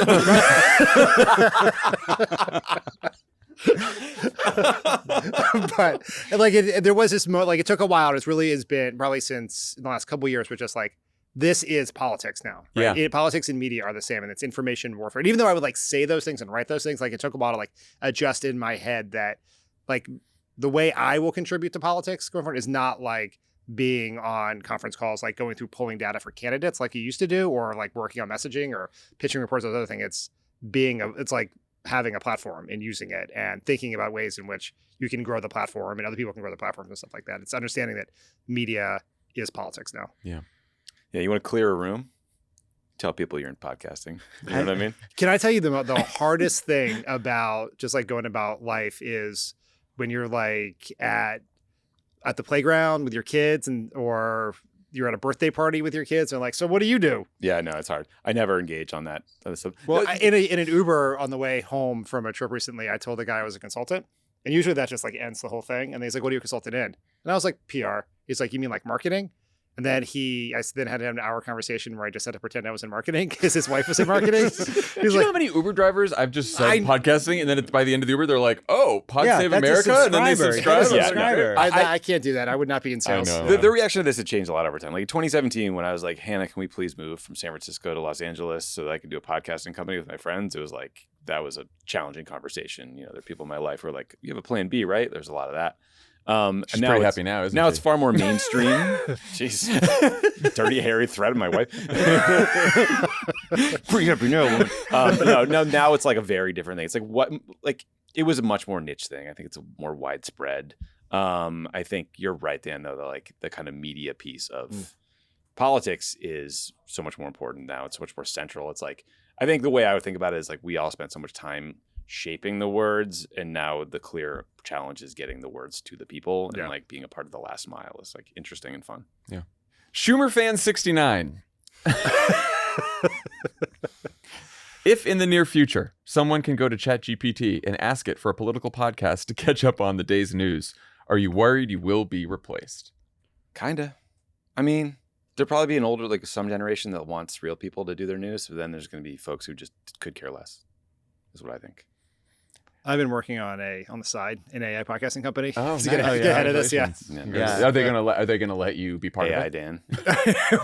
but like there was this like it took a while. It really has been probably since the last couple of years, but just like this is politics now. Right? Yeah. Politics and media are the same, and it's information warfare. And even though I would like say those things and write those things, like it took a while to like adjust in my head that like the way I will contribute to politics going forward is not like being on conference calls, like going through polling data for candidates like you used to do, or like working on messaging or pitching reports or other thing. It's like having a platform and using it and thinking about ways in which you can grow the platform and other people can grow the platforms and stuff like that. It's understanding that media is politics now. Yeah, you want to clear a room? Tell people you're in podcasting. You know what I mean? Can I tell you the hardest thing about just like going about life is when you're like at the playground with your kids or you're at a birthday party with your kids and like, so what do you do? Yeah, no, it's hard. I never engage on that. Well, in an Uber on the way home from a trip recently, I told the guy I was a consultant, and usually that just like ends the whole thing. And he's like, what are you a consultant in? And I was like, PR. He's like, you mean like marketing? And then I then had to have an hour conversation where I just had to pretend I was in marketing because his wife was in marketing. Do you know how many Uber drivers I've just said podcasting, and then by the end of the Uber, they're like, "Oh, Pod Save America," and then they subscribe. Subscriber. I can't do that. I would not be in sales. I know. The reaction to this had changed a lot over time. Like 2017, when I was like, Hannah, can we please move from San Francisco to Los Angeles so that I could do a podcasting company with my friends? It was like, that was a challenging conversation. You know, there are people in my life who are like, you have a plan B, right? There's a lot of that. She's now pretty happy now, isn't she? Now it's far more mainstream. Jeez. Dirty, hairy threat of my wife. Pretty happy now, woman. No, now it's like a very different thing. It's like it was a much more niche thing. I think it's a more widespread. I think you're right, Dan, though, the kind of media piece of politics is so much more important now. It's so much more central. It's like, I think the way I would think about it is like, we all spent so much time shaping the words, and now the clear challenge is getting the words to the people, and like being a part of the last mile is like interesting and fun. Yeah. Schumer fan 69. If in the near future someone can go to ChatGPT and ask it for a political podcast to catch up on the day's news, are you worried you will be replaced? Kinda. I mean, there'll probably be an older, like some generation that wants real people to do their news, but then there's going to be folks who just could care less. Is what I think. I've been working on the side an AI podcasting company. Oh, to get ahead of this. Yeah. Are they gonna let you be part AI, of it? Dan.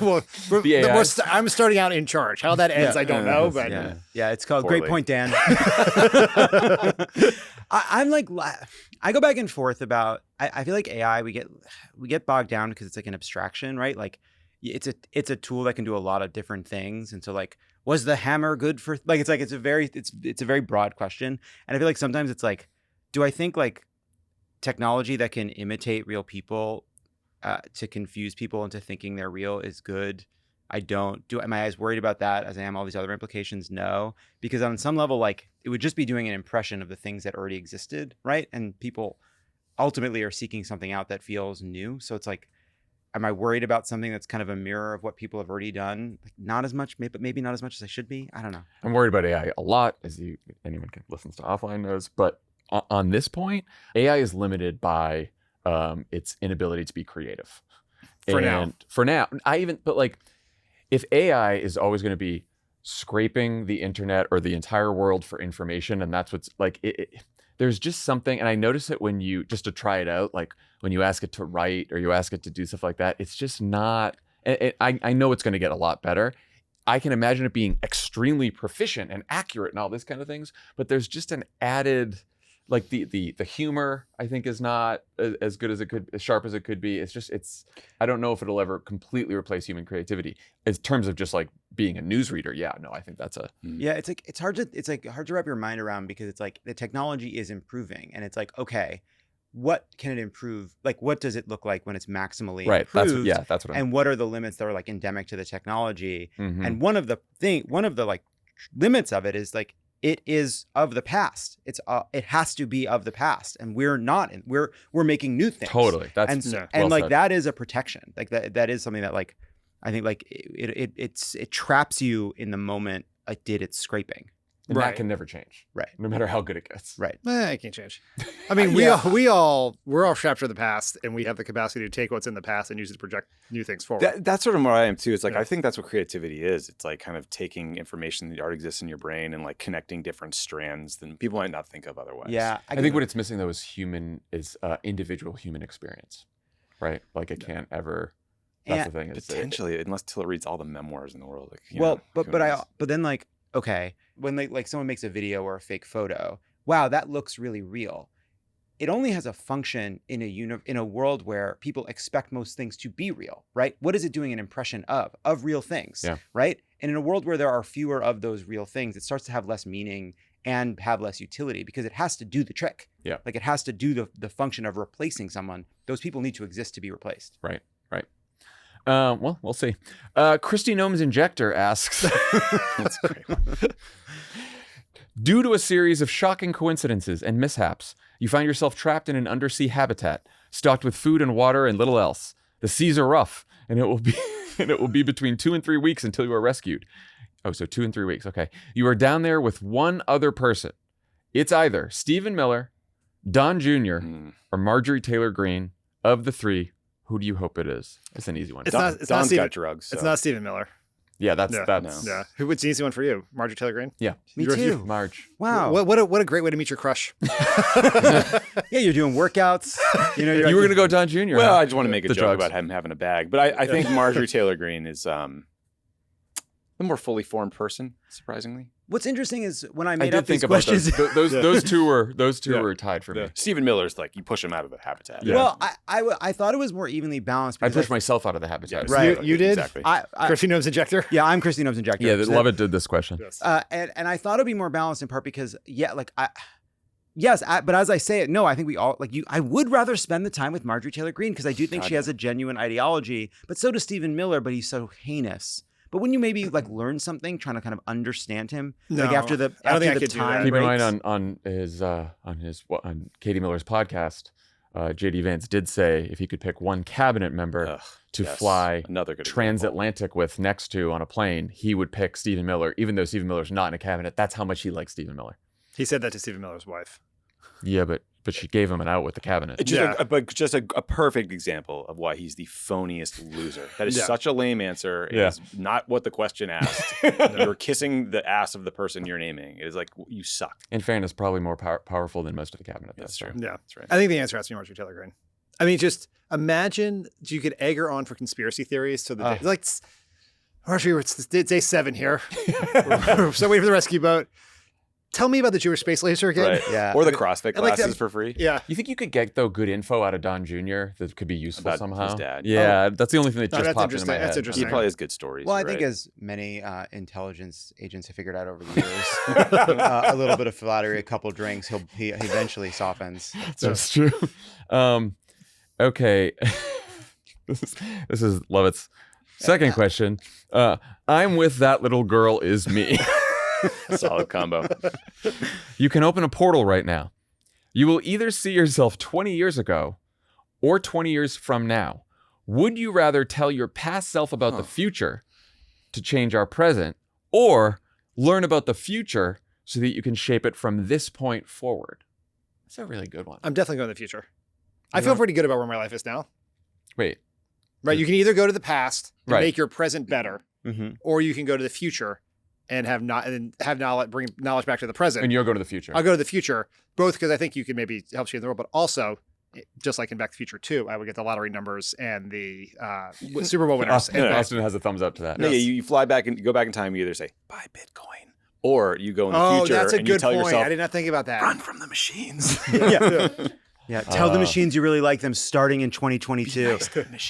Well, The AI. I'm starting out in charge. How that ends, I don't know. But Yeah, it's called Poorly. Great Point, Dan. I'm like, I go back and forth about. I feel like AI. We get bogged down because it's like an abstraction, right? Like, it's a tool that can do a lot of different things, and so like, was the hammer good for like? It's like it's a very broad question, and I feel like sometimes it's like, do I think like technology that can imitate real people to confuse people into thinking they're real is good? I don't. Am I as worried about that as I am all these other implications? No, because on some level, like it would just be doing an impression of the things that already existed, right? And people ultimately are seeking something out that feels new. So it's like, am I worried about something that's kind of a mirror of what people have already done? Like not as much, but maybe not as much as I should be. I don't know. I'm worried about AI a lot, as anyone can listens to offline knows. But on this point, AI is limited by its inability to be creative. For now, but like, if AI is always going to be scraping the internet or the entire world for information, and that's what's like, there's just something, and I notice it when you, just to try it out, like when you ask it to write or you ask it to do stuff like that, it's just not, I know it's going to get a lot better. I can imagine it being extremely proficient and accurate and all this kind of things, but there's just an added, like the humor, I think, is not as good as it could, as sharp as it could be. I don't know if it'll ever completely replace human creativity in terms of just like being a newsreader. Yeah, no, I think that's yeah. It's hard to wrap your mind around, because it's like the technology is improving, and it's like, okay, what can it improve? Like, what does it look like when it's maximally improved? That's what. And what are the limits that are like endemic to the technology? Mm-hmm. And one of the like limits of it is like, it is of the past. It has to be of the past, and we're not. We're making new things. Totally. That's and like said. That is a protection. Like that is something that like I think like it traps you in the moment. It did its scraping. And that can never change. Right. No matter how good it gets. Right. It can't change. I mean, we're all trapped in the past, and we have the capacity to take what's in the past and use it to project new things forward. That's sort of where I am too. It's like, I think that's what creativity is. It's like kind of taking information that already exists in your brain and like connecting different strands that people might not think of otherwise. Yeah. I think what it's missing though is individual human experience, right? Like it can't ever. That's the thing. Potentially, unless Till reads all the memoirs in the world. Like, but then like, okay, when like someone makes a video or a fake photo, wow, that looks really real. It only has a function in a world where people expect most things to be real, right? What is it doing an impression of real things, right? And in a world where there are fewer of those real things, it starts to have less meaning and have less utility, because it has to do the trick. Yeah. Like it has to do the function of replacing someone. Those people need to exist to be replaced. Right. Well, we'll see. Christy Gnome's Injector asks, that's a great one. Due to a series of shocking coincidences and mishaps, you find yourself trapped in an undersea habitat, stocked with food and water and little else. The seas are rough, and it will be between 2 and 3 weeks until you are rescued. Oh, so 2 and 3 weeks. Okay. You are down there with one other person. It's either Stephen Miller, Don Jr., or Marjorie Taylor Greene. Of the three, who do you hope it is? It's an easy one. Don's got drugs. So. It's not Stephen Miller. Yeah, that's Yeah. What's the easy one for you? Marjorie Taylor Greene? Yeah. Me too. Marge. Wow. What a great way to meet your crush. Yeah, you're doing workouts. You know, you were gonna go Don Jr. Well, huh? I just want to make a joke about him having a bag, but I think Marjorie Taylor Greene is the more fully formed person, surprisingly. What's interesting is when I made I up did think these about questions. those two were tied for me. Stephen Miller's like, you push him out of the habitat. Yeah. Well, I thought it was more evenly balanced. I pushed myself out of the habitat. Right. You did? Exactly. Christy Gnome's Injector? Yeah, I'm Christy Gnome's Injector. Yeah, Lovett did this question. Yes. And I thought it'd be more balanced in part because, but as I say it, no, I think we all I would rather spend the time with Marjorie Taylor Greene, because I do think she has a genuine ideology, but so does Stephen Miller, but he's so heinous. But when you maybe like learn something, trying to kind of understand him, like after the time, keep in mind on Katie Miller's podcast, JD Vance did say if he could pick one cabinet member to fly transatlantic with next to on a plane, he would pick Stephen Miller, even though Stephen Miller's not in a cabinet. That's how much he likes Stephen Miller. He said that to Stephen Miller's wife. Yeah, but she gave him an out with the cabinet. But just a perfect example of why he's the phoniest loser. That is such a lame answer. It is not what the question asked. You're kissing the ass of the person you're naming. It is like, you suck. In fairness, probably more powerful than most of the cabinet. That's true. Yeah, that's right. I think the answer has to be Marjorie Taylor Greene. I mean, just imagine you could egg her on for conspiracy theories. So like, Marjorie, it's day 7 here. We're still waiting for the rescue boat. Tell me about the Jewish space laser again. Right. Yeah. Or the CrossFit classes for free. Yeah. You think you could get good info out of Don Jr. that could be useful about somehow? his dad. Yeah, that's the only thing that just popped into my head. That's interesting. He probably has good stories. Well, I think as many intelligence agents have figured out over the years, a little bit of flattery, a couple drinks, he eventually softens. That's true. Okay. This is Lovett's second question. I'm with that little girl is me. Solid combo. You can open a portal right now. You will either see yourself 20 years ago or 20 years from now. Would you rather tell your past self about the future to change our present, or learn about the future so that you can shape it from this point forward? That's a really good one. I'm definitely going to the future. I feel pretty good about where my life is now. Wait. Right. You can either go to the past and Right. make your present better, or you can go to the future and have knowledge, bring knowledge back to the present. And you'll go to the future. I'll go to the future, both because I think you can maybe help change the world, but also, just like in Back to the Future 2, I would get the lottery numbers and the Super Bowl winners. Austin has a thumbs up to that. No, you fly back and go back in time. You either say buy Bitcoin, or you go in the Oh, future that's a and you good tell point. yourself I did not think about that. run from the machines. Yeah, tell the machines you really like them starting in 2022.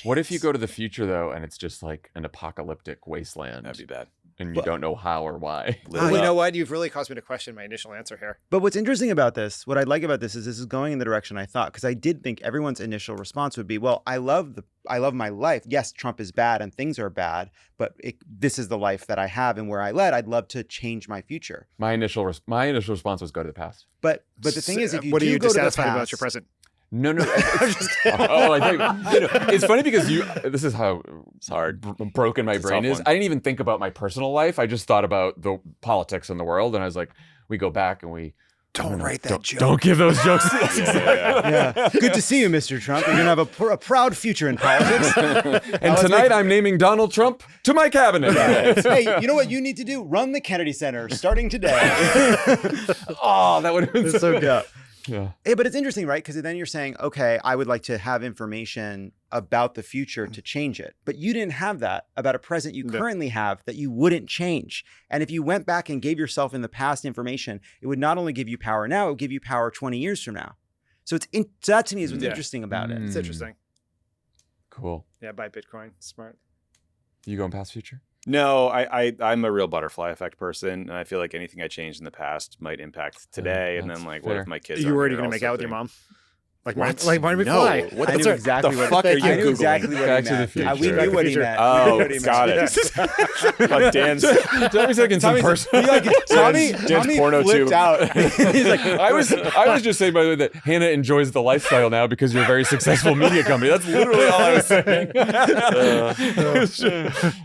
What if you go to the future, though, and it's just like an apocalyptic wasteland? That'd be bad. And you don't know how or why. Oh, you know what? You've really caused me to question my initial answer here. But what's interesting about this, what I like about this is going in the direction I thought, because I did think everyone's initial response would be, well, I love my life. Yes, Trump is bad and things are bad, but this is the life that I have and where I led. I'd love to change my future. My initial response was go to the past. But the thing is, if you what are do you go to the dissatisfied past, about your present? No. I think it's funny because this is how It's hard. Broken my It's a brain tough is. one. I didn't even think about my personal life. I just thought about the politics in the world, and I was like, we go back and we Don't write that joke. Don't give those jokes. yeah. Good to see you, Mr. Trump. You're gonna have a proud future in politics. And tonight I'm naming Donald Trump to my cabinet. Hey, you know what you need to do? Run the Kennedy Center starting today. Oh, that would have been so good. Yeah. Hey, but it's interesting, right? Because then you're saying, okay, I would like to have information about the future to change it. But you didn't have that about a present you currently have that you wouldn't change. And if you went back and gave yourself in the past information, it would not only give you power now, it would give you power 20 years from now. So that to me is what's interesting about it. It's interesting. Cool. Yeah, buy Bitcoin. Smart. You going past future? No, I'm a real butterfly effect person, and I feel like anything I changed in the past might impact today. And that's then, like, fair. what if my kids? You aren't already here going to make also out with your doing- mom? Like, What? Like Marty No. McFly. What I knew exactly the what fuck are you I knew Googling? exactly what Back he to the meant. future. We knew what he meant. Oh, We knew what he got meant. it. Like Dan's Tommy's like in some person. Tommy porno flipped tube. out. He's like, I was just saying, by the way, that Hannah enjoys the lifestyle now because you're a very successful media company. That's literally all I was saying.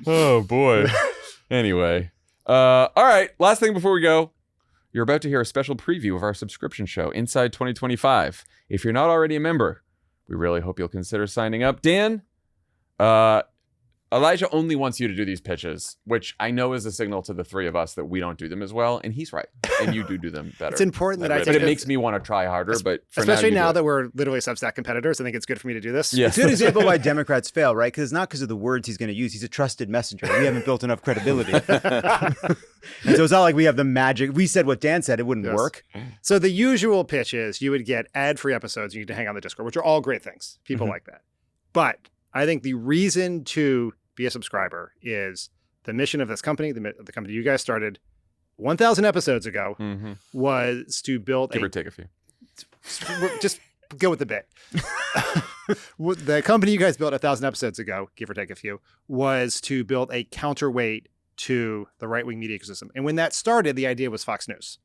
Oh boy. Anyway, all right. Last thing before we go, you're about to hear a special preview of our subscription show, Inside 2025. If you're not already a member, we really hope you'll consider signing up. Dan, Elijah only wants you to do these pitches, which I know is a signal to the three of us that we don't do them as well, and he's right. And you do them better. It's important that I But take it makes me want to try harder. But for especially now now you do that we're literally Substack competitors, I think it's good for me to do this. it. it's a good example why Democrats fail, right? Because it's not because of the words he's going to use. He's a trusted messenger. We haven't built enough credibility. And so it's not like we have the magic. We said what Dan said. It wouldn't work. So the usual pitch is you would get ad-free episodes. You need to hang on the Discord, which are all great things. People like that. But I think the reason to be a subscriber is the mission of this company, the company you guys started 1,000 episodes ago, was to build Give or take a few. just go with the bit. The company you guys built 1,000 episodes ago, give or take a few, was to build a counterweight to the right-wing media ecosystem. And when that started, the idea was Fox News.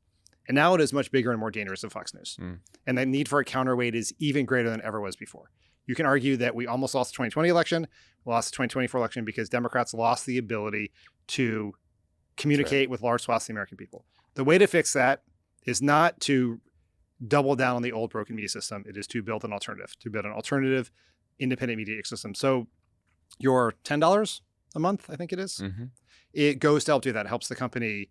And now it is much bigger and more dangerous than Fox News. And the need for a counterweight is even greater than ever was before. You can argue that we almost lost the 2020 election, lost the 2024 election because Democrats lost the ability to communicate with large swaths of the American people. The way to fix that is not to double down on the old broken media system. It is to build an alternative independent media ecosystem. So your $10 a month, I think it is, it goes to help do that. It helps the company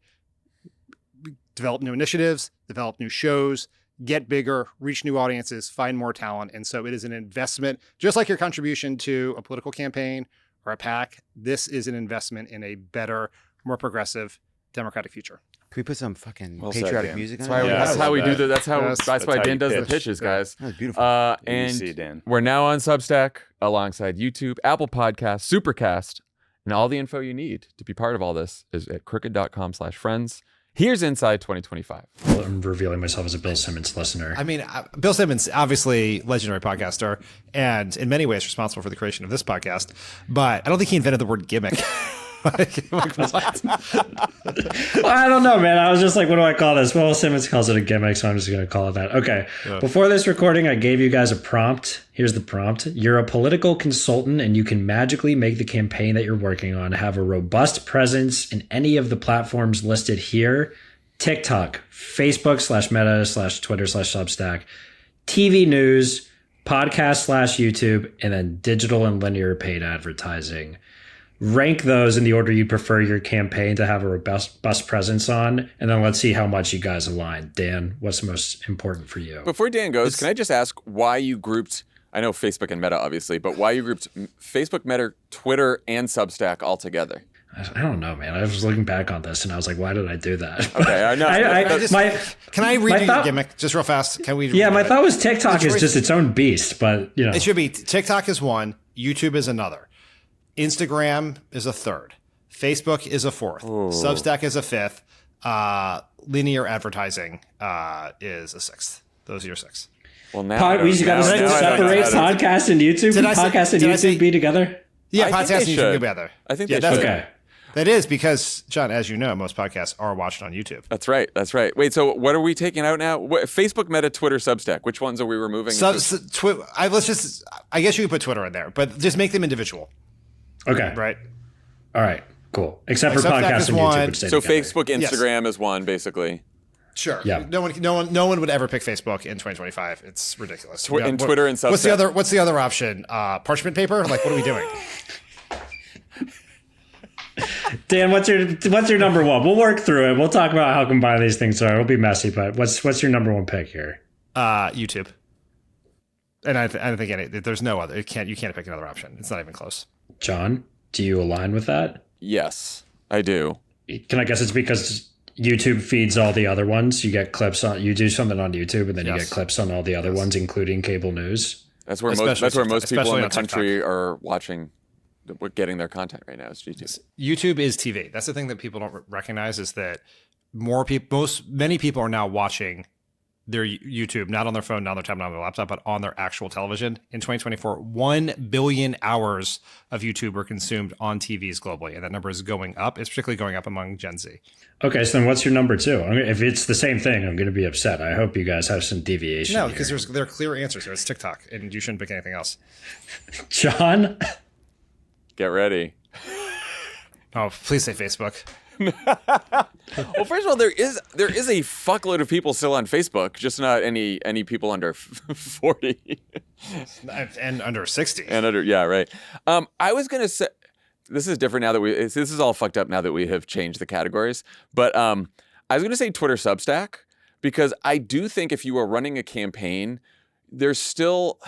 develop new initiatives, develop new shows, get bigger, reach new audiences, find more talent. And so it is an investment, just like your contribution to a political campaign or a PAC. This is an investment in a better, more progressive, democratic future. Can we put some fucking Well said, patriotic Dan. music on That's, it? that's how we do that. That's That's why how Dan you does the pitch. pitches, guys. That was beautiful. And Easy, Dan. we're now on Substack alongside YouTube, Apple Podcasts, Supercast, and all the info you need to be part of all this is at crooked.com/friends. Here's Inside 2025. I'm revealing myself as a Bill Simmons listener. I mean, Bill Simmons, obviously legendary podcaster, and in many ways responsible for the creation of this podcast. But I don't think he invented the word gimmick. What? Well, I don't know, man. I was just like, what do I call this? Well, Simmons calls it a gimmick, so I'm just going to call it that. Okay. Yeah. Before this recording, I gave you guys a prompt. Here's the prompt. You're a political consultant, and you can magically make the campaign that you're working on have a robust presence in any of the platforms listed here: TikTok, Facebook /Meta /Twitter /Substack, TV news, podcast /YouTube, and then digital and linear paid advertising. Rank those in the order you prefer your campaign to have a robust presence on, and then let's see how much you guys align. Dan, what's most important for you? Before Dan goes, can I just ask why you grouped, I know Facebook and Meta obviously, but why you grouped Facebook, Meta, Twitter, and Substack all together? I don't know, man. I was looking back on this and I was like, why did I do that? Okay, I know. Can I read you thought- your gimmick just real fast? Can we? Yeah, my thought was TikTok The is choice- just its own beast, but you know. It should be TikTok is one, YouTube is another, Instagram is a third, Facebook is a fourth, Substack is a fifth, linear advertising is a sixth. Those are your six. Well, now We just got to separate podcast and YouTube. Did I say- Podcast and did I say- YouTube be together? Yeah, I think podcast they and YouTube should. go together. I think Yeah, they that's should. Okay. That is because, John, as you know, most podcasts are watched on YouTube. That's right. That's right. Wait, so what are we taking out now? Facebook, Meta, Twitter, Substack. Which ones are we removing? I guess you could put Twitter in there, but just make them individual, Okay. right? All right. Cool. Except for Substack podcast is and one. YouTube, which stay So together. Facebook, Instagram is one, basically. Sure. Yeah. No one would ever pick Facebook in 2025. It's ridiculous. And Twitter and Substack. What's the other option? Parchment paper? Like, what are we doing? Dan, what's your number one? We'll work through it. We'll talk about how combined these things are. It'll be messy, but what's your number one pick here? YouTube. And I don't think there's no other. You can't pick another option. It's not even close. John, do you align with that? Yes, I do. Can I guess it's because YouTube feeds all the other ones? You get clips on. You do something on YouTube, and then you Yes. get clips on all the other ones, including cable news. That's where most people in the country are watching. We're getting their content right now. Is YouTube. YouTube is TV. That's the thing that people don't recognize is that many people are now watching their YouTube, not on their phone, not on their tablet, not on their laptop, but on their actual television. In 2024, 1 billion hours of YouTube were consumed on TVs globally, and that number is going up. It's particularly going up among Gen Z. Okay, so then what's your number two? If it's the same thing, I'm going to be upset. I hope you guys have some deviation. No, here. because there are clear answers here. It's TikTok, and you shouldn't pick anything else. John. Get ready. Oh, please say Facebook. Well, first of all, there is a fuckload of people still on Facebook, just not any people under 40 And under 60. and under. Yeah, right. I was gonna say this is different now that this is all fucked up now that we have changed the categories. But I was gonna say Twitter Substack because I do think if you are running a campaign, there's still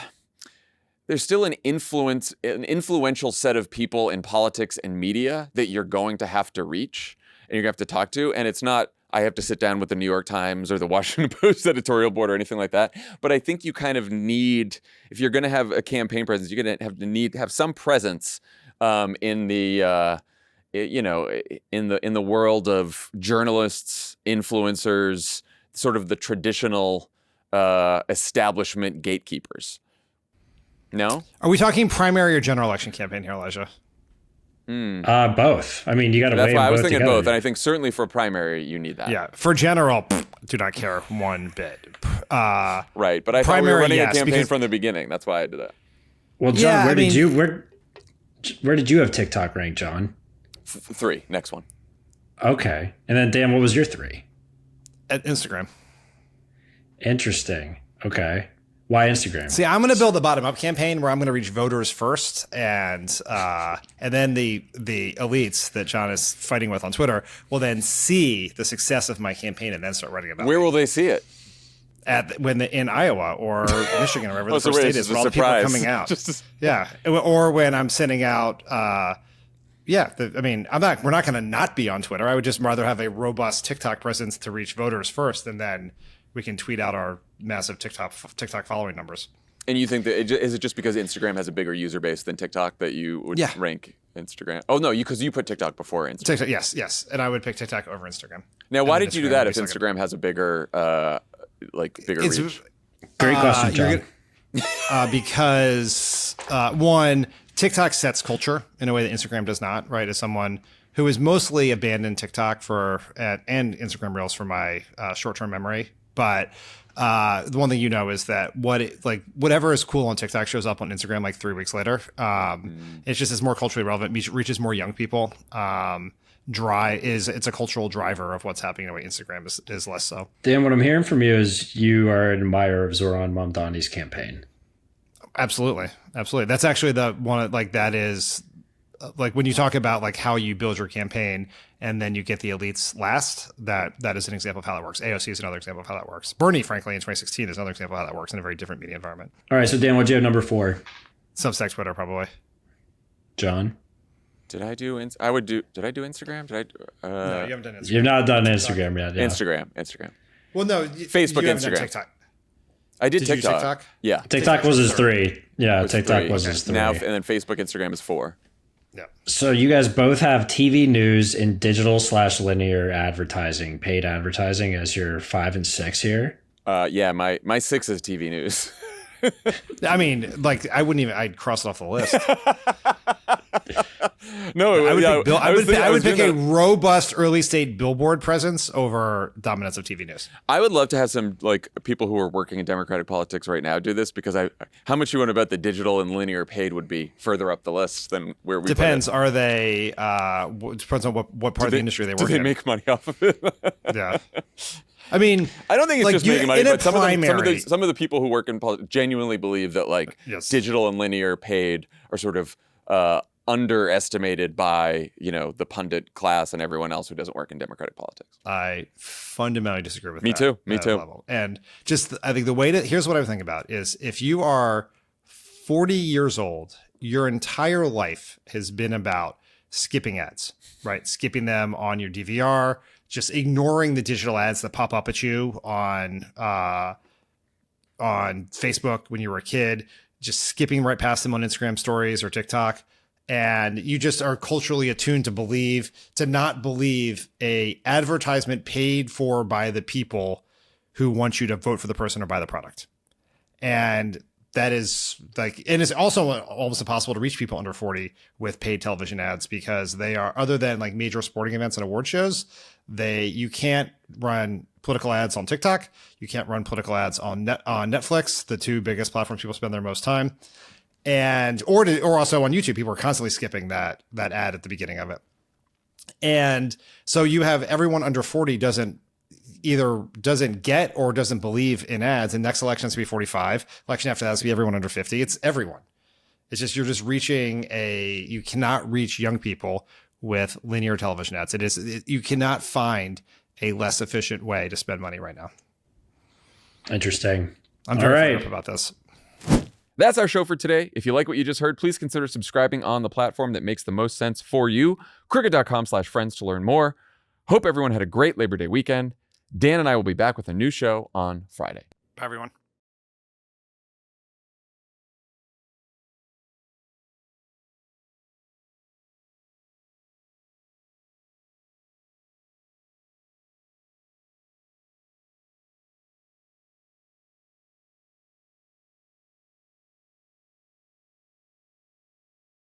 an influential set of people in politics and media that you're going to have to reach and you're going to have to talk to. And it's not, I have to sit down with the New York Times or the Washington Post editorial board or anything like that. But I think you kind of need, if you're going to have a campaign presence, you're going to need to have some presence in the, in the world of journalists, influencers, sort of the traditional establishment gatekeepers. No? Are we talking primary or general election campaign here, Elijah? Both. I mean, you got to weigh That's them why I was both thinking together. both. And I think certainly for primary, you need that. Yeah. For general, do not care one bit. Right. But I thought we were Primary, running yes, a campaign because- from the beginning. That's why I did that. Well, John, Yeah, where did you have TikTok ranked, John? 3. Next one. Okay. And then, Dan, what was your 3? At Instagram. Interesting. Okay. Why Instagram? See, I'm going to build a bottom-up campaign where I'm going to reach voters first, and then the elites that John is fighting with on Twitter will then see the success of my campaign and then start writing about Where it. will they see it? In Iowa or Michigan or wherever the so first wait, state it's is, a where all the people are surprise. coming out. Just- Yeah, or when I'm sending out. We're not going to not be on Twitter. I would just rather have a robust TikTok presence to reach voters first, and then we can tweet out our massive TikTok following numbers. And you think that is it just because Instagram has a bigger user base than TikTok that you would Yeah. rank Instagram? Oh no, because you put TikTok before Instagram. TikTok, yes, and I would pick TikTok over Instagram. Now, why And did you do Instagram that would if be second. Instagram has a bigger bigger It's reach? Great question, you're John. because one, TikTok sets culture in a way that Instagram does not, right? As someone who has mostly abandoned TikTok and Instagram Reels for my short-term memory. But the one thing is that whatever is cool on TikTok shows up on Instagram like 3 weeks later. It's just more culturally relevant, reaches more young people. It's a cultural driver of what's happening in a way Instagram is less so. Dan, what I'm hearing from you is you are an admirer of Zoran Mamdani's campaign. Absolutely. That's actually the one, that is like when you talk about like how you build your campaign and then you get the elites last, that is an example of how that works. AOC is another example of how that works. Bernie, frankly, in 2016 is another example of how that works in a very different media environment. All right. So Dan, what'd you have number 4? Substack Twitter, probably. John? Did I do Instagram? No, you haven't done Instagram. You've not done Instagram yet. Yeah. Instagram. Well, no. Facebook, you haven't done Instagram. TikTok. I did Did TikTok. you do TikTok? Yeah. TikTok was his 3. Yeah, TikTok was his 3. Now, and then Facebook, Instagram is 4. Yeah. So you guys both have TV news and digital/linear advertising, paid advertising as your 5 and 6 here. Yeah, my 6 is TV news. I mean, I'd cross it off the list. No, I would pick a robust early stage billboard presence over dominance of TV news. I would love to have some people who are working in Democratic politics right now do this, because how much you want to bet the digital and linear paid would be further up the list than where we depends. Are they? Depends on what part of the industry they work in. Do they make money off of it? Yeah. I mean, I don't think it's just making money, but some of the people who work in politics genuinely believe that digital and linear paid are sort of underestimated by the pundit class and everyone else who doesn't work in Democratic politics. I fundamentally disagree with Me that. too. Me too. Level. And just I think here's what I would think about is if you are 40 years old, your entire life has been about skipping ads, right? Skipping them on your DVR, just ignoring the digital ads that pop up at you on Facebook when you were a kid, just skipping right past them on Instagram stories or TikTok. And you just are culturally attuned to not believe a advertisement paid for by the people who want you to vote for the person or buy the product. And that is and it's also almost impossible to reach people under 40 with paid television ads, because they are, other than major sporting events and award shows, you can't run political ads on TikTok. You can't run political ads on Netflix, the 2 biggest platforms people spend their most time. Or also on YouTube, people are constantly skipping that ad at the beginning of it. And so you have everyone under 40 doesn't get or doesn't believe in ads. And next election has to be 45. Election after that has to be everyone under 50. It's everyone. It's just, you're just you cannot reach young people with linear television ads. You cannot find a less efficient way to spend money right now. Interesting. I'm very fired up about this. That's our show for today. If you like what you just heard, please consider subscribing on the platform that makes the most sense for you. Crooked.com/friends to learn more. Hope everyone had a great Labor Day weekend. Dan and I will be back with a new show on Friday. Bye, everyone.